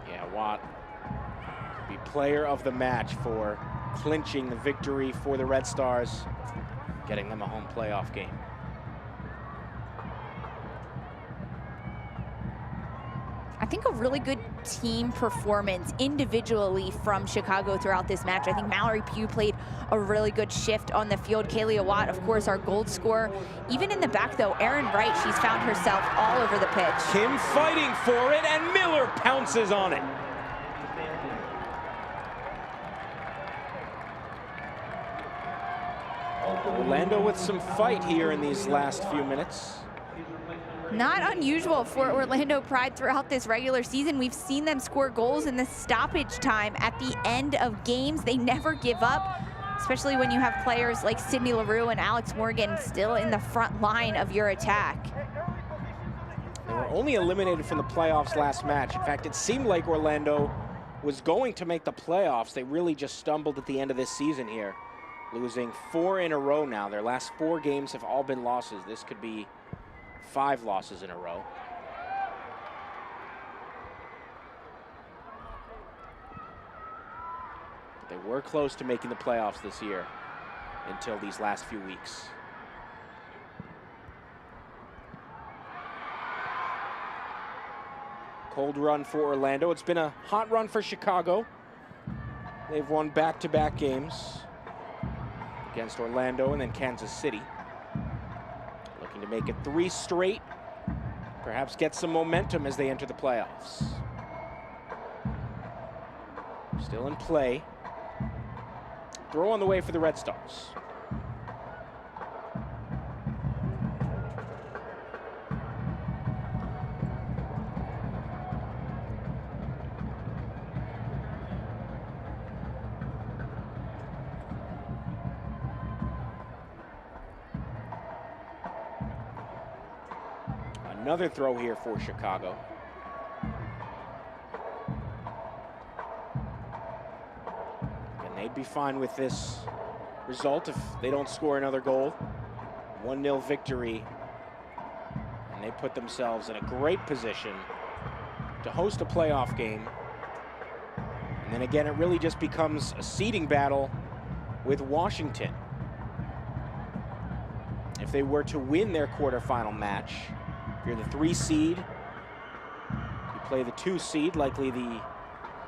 Yeah, Watt could be player of the match for clinching the victory for the Red Stars, getting them a home playoff game. I think a really good team performance individually from Chicago throughout this match. I think Mallory Pugh played a really good shift on the field. Kalia Watt, of course, our goal scorer. Even in the back, though, Erin Wright, she's found herself all over the pitch. Kim fighting for it, and Miller pounces on it. Orlando with some fight here in these last few minutes. Not unusual for Orlando Pride throughout this regular season. We've seen them score goals in the stoppage time at the end of games. They never give up, especially when you have players like Sydney LaRue and Alex Morgan still in the front line of your attack. They were only eliminated from the playoffs last match. In fact, it seemed like Orlando was going to make the playoffs. They really just stumbled at the end of this season here, losing 4 in a row now. Their last 4 games have all been losses. This could be 5 losses in a row. But they were close to making the playoffs this year until these last few weeks. Cold run for Orlando. It's been a hot run for Chicago. They've won back-to-back games against Orlando and then Kansas City. Looking to make it 3 straight, perhaps get some momentum as they enter the playoffs. Still in play. Throw on the way for the Red Stars. Another throw here for Chicago. And they'd be fine with this result if they don't score another goal. 1-0 victory. And they put themselves in a great position to host a playoff game. And then again, it really just becomes a seeding battle with Washington. If they were to win their quarterfinal match, you're the 3 seed, you play the 2 seed, likely the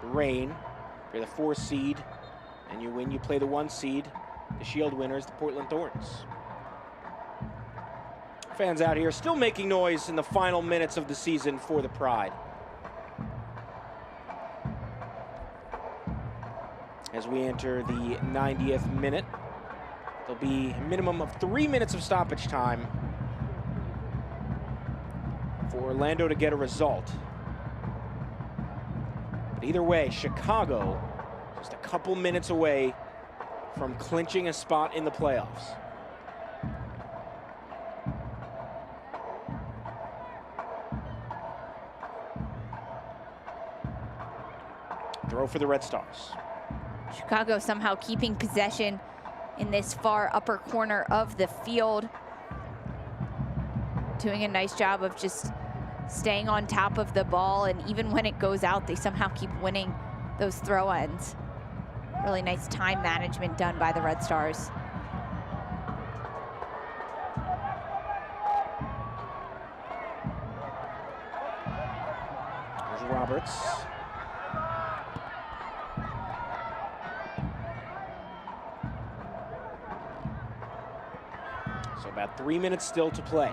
Reign. If you're the 4 seed and you win, you play the 1 seed, the Shield winners, the Portland Thorns. Fans out here still making noise in the final minutes of the season for the Pride. As we enter the 90th minute, there'll be a minimum of 3 minutes of stoppage time for Orlando to get a result. But either way, Chicago just a couple minutes away from clinching a spot in the playoffs. Throw for the Red Stars. Chicago somehow keeping possession in this far upper corner of the field. Doing a nice job of just staying on top of the ball, and even when it goes out, they somehow keep winning those throw-ins. Really nice time management done by the Red Stars. There's Roberts. So about 3 minutes still to play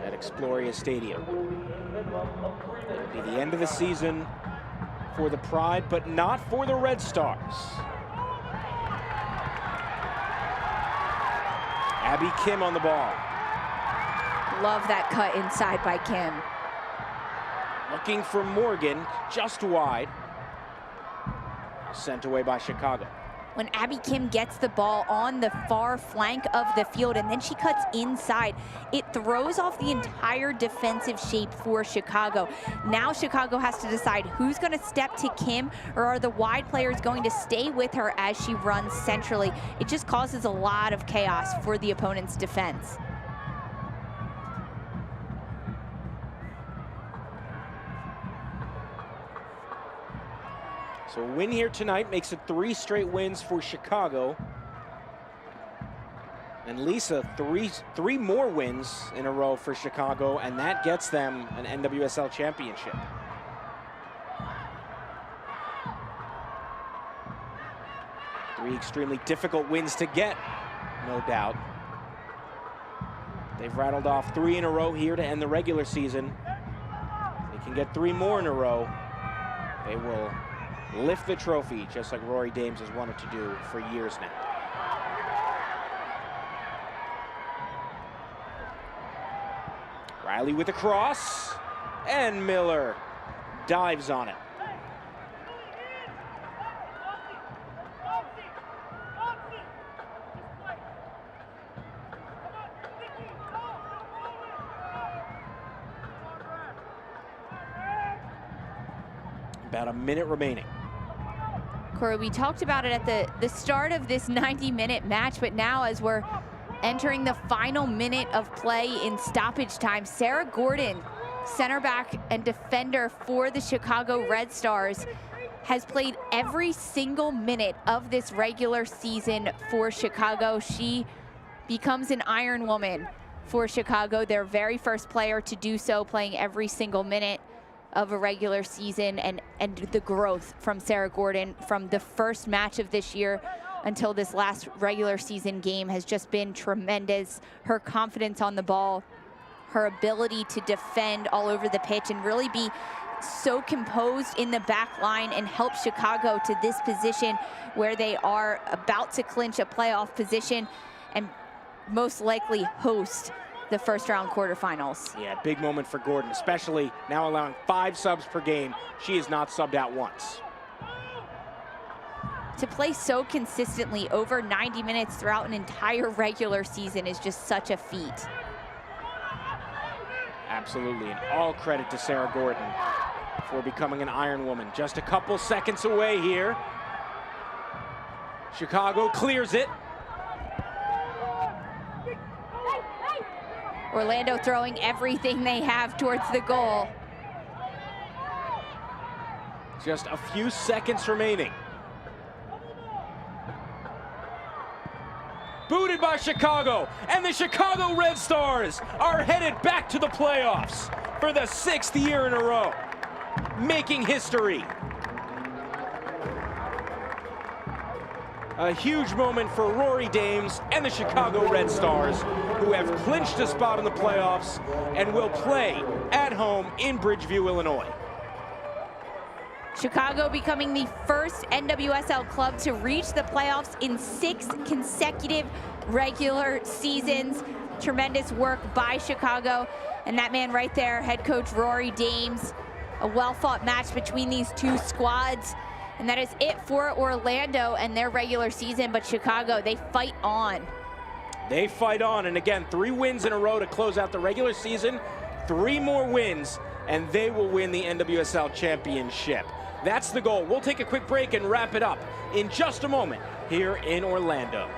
at Exploria Stadium. It'll be the end of the season for the Pride, but not for the Red Stars. Abby Kim on the ball. Love that cut inside by Kim. Looking for Morgan, just wide. Sent away by Chicago. When Abby Kim gets the ball on the far flank of the field and then she cuts inside, it throws off the entire defensive shape for Chicago. Now Chicago has to decide who's going to step to Kim, or are the wide players going to stay with her as she runs centrally. It just causes a lot of chaos for the opponent's defense. So a win here tonight makes it 3 straight wins for Chicago. And Lisa, three more wins in a row for Chicago, and that gets them an NWSL championship. Three extremely difficult wins to get, no doubt. They've rattled off 3 in a row here to end the regular season. They can get 3 more in a row. They will lift the trophy, just like Rory Dames has wanted to do for years now. Riley with a cross, and Miller dives on it. About a minute remaining. Corey, we talked about it at the start of this 90-minute match, but now as we're entering the final minute of play in stoppage time, Sarah Gordon, center back and defender for the Chicago Red Stars, has played every single minute of this regular season for Chicago. She becomes an Iron Woman for Chicago, their very first player to do so, playing every single minute of a regular season, and the growth from Sarah Gordon from the first match of this year until this last regular season game has just been tremendous. Her confidence on the ball, her ability to defend all over the pitch and really be so composed in the back line and help Chicago to this position where they are about to clinch a playoff position and most likely host the first round quarterfinals. Yeah, big moment for Gordon, especially now allowing 5 subs per game. She is not subbed out once. To play so consistently over 90 minutes throughout an entire regular season is just such a feat. Absolutely, and all credit to Sarah Gordon for becoming an Iron Woman. Just a couple seconds away here. Chicago clears it. Orlando throwing everything they have towards the goal. Just a few seconds remaining. Booted by Chicago, and the Chicago Red Stars are headed back to the playoffs for the 6th year in a row, making history. A huge moment for Rory Dames and the Chicago Red Stars, who have clinched a spot in the playoffs and will play at home in Bridgeview, Illinois. Chicago becoming the first NWSL club to reach the playoffs in 6 consecutive regular seasons. Tremendous work by Chicago. And that man right there, head coach Rory Dames. A well-fought match between these two squads. And that is it for Orlando and their regular season. But Chicago, they fight on. They fight on. And again, 3 wins in a row to close out the regular season. 3 more wins, and they will win the NWSL championship. That's the goal. We'll take a quick break and wrap it up in just a moment here in Orlando.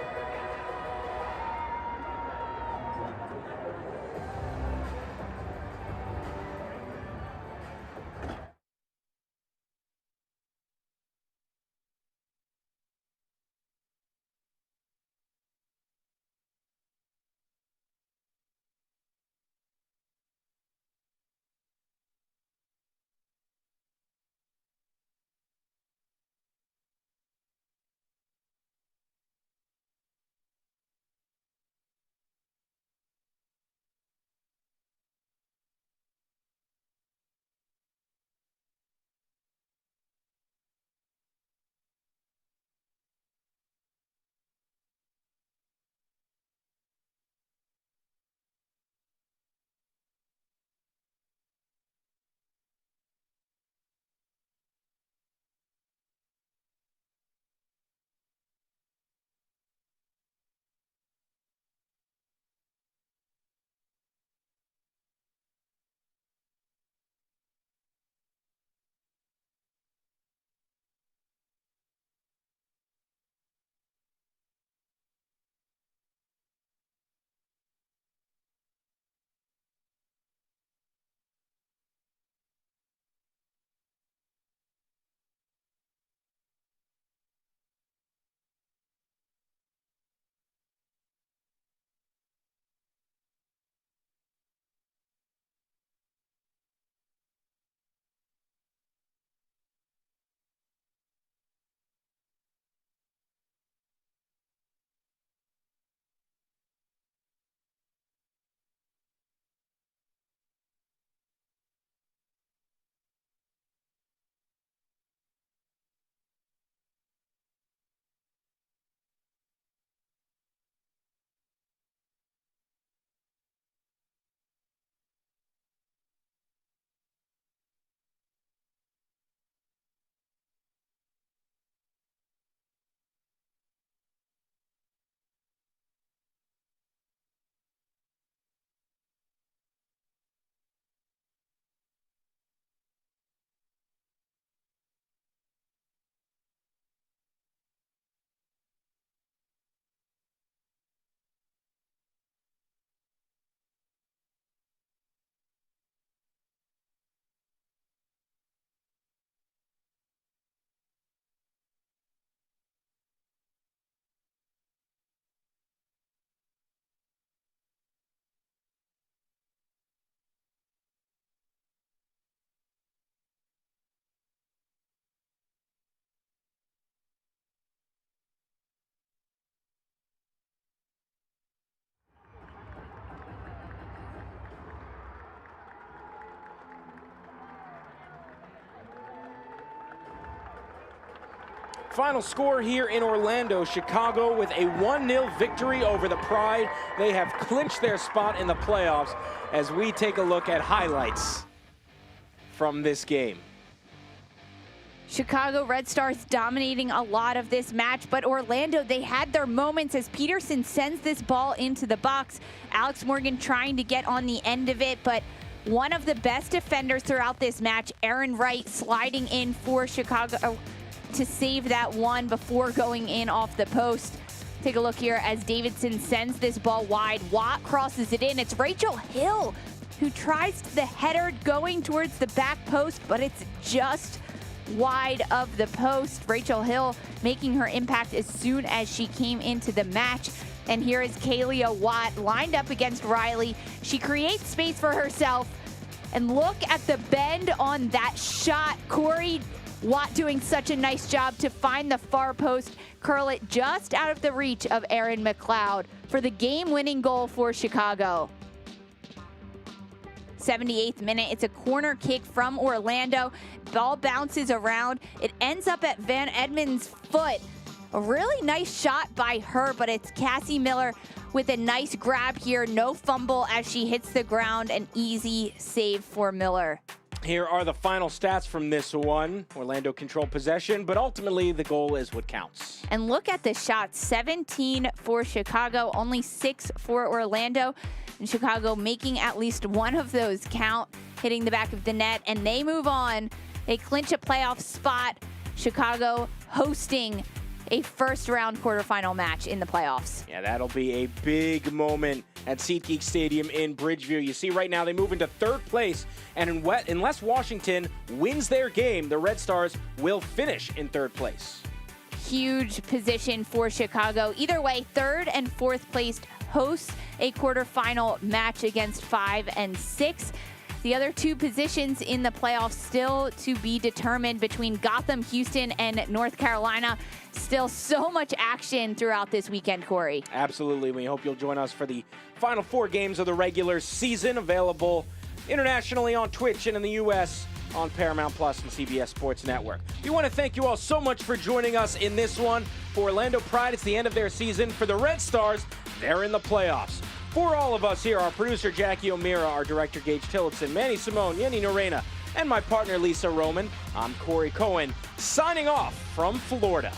final score here in Orlando, Chicago with a 1-0 victory over the Pride. They have clinched their spot in the playoffs as we take a look at highlights from this game. Chicago Red Stars dominating a lot of this match, but Orlando, they had their moments as Peterson sends this ball into the box. Alex Morgan trying to get on the end of it, but one of the best defenders throughout this match, Aaron Wright, sliding in for Chicago to save that one before going in off the post. Take a look here as Davidson sends this ball wide. Watt crosses it in. It's Rachel Hill who tries the header going towards the back post, but it's just wide of the post. Rachel Hill making her impact as soon as she came into the match. And here is Kalia Watt lined up against Riley. She creates space for herself. And look at the bend on that shot. Corey Watt doing such a nice job to find the far post, curl it just out of the reach of Erin McLeod for the game-winning goal for Chicago. 78th minute, it's a corner kick from Orlando. Ball bounces around. It ends up at Van Edmonds' foot. A really nice shot by her, but it's Cassie Miller with a nice grab here. No fumble as she hits the ground. An easy save for Miller. Here are the final stats from this one. Orlando controlled possession, but ultimately the goal is what counts. And look at the shots. 17 for Chicago, only 6 for Orlando. And Chicago making at least one of those count, hitting the back of the net, and they move on. They clinch a playoff spot. Chicago hosting a first-round quarterfinal match in the playoffs. Yeah, that'll be a big moment at SeatGeek Stadium in Bridgeview. You see right now they move into third place, and unless Washington wins their game, the Red Stars will finish in third place. Huge position for Chicago. Either way, third and fourth placed hosts a quarterfinal match against 5 and 6. The other two positions in the playoffs still to be determined between Gotham, Houston, and North Carolina. Still so much action throughout this weekend, Corey. Absolutely. We hope you'll join us for the final 4 games of the regular season, available internationally on Twitch and in the U.S. on Paramount Plus and CBS Sports Network. We want to thank you all so much for joining us in this one. For Orlando Pride, it's the end of their season. For the Red Stars, they're in the playoffs. For all of us here, our producer Jackie O'Meara, our director Gage Tillotson, Manny Simone, Yenny Norena, and my partner Lisa Roman, I'm Corey Cohen, signing off from Florida.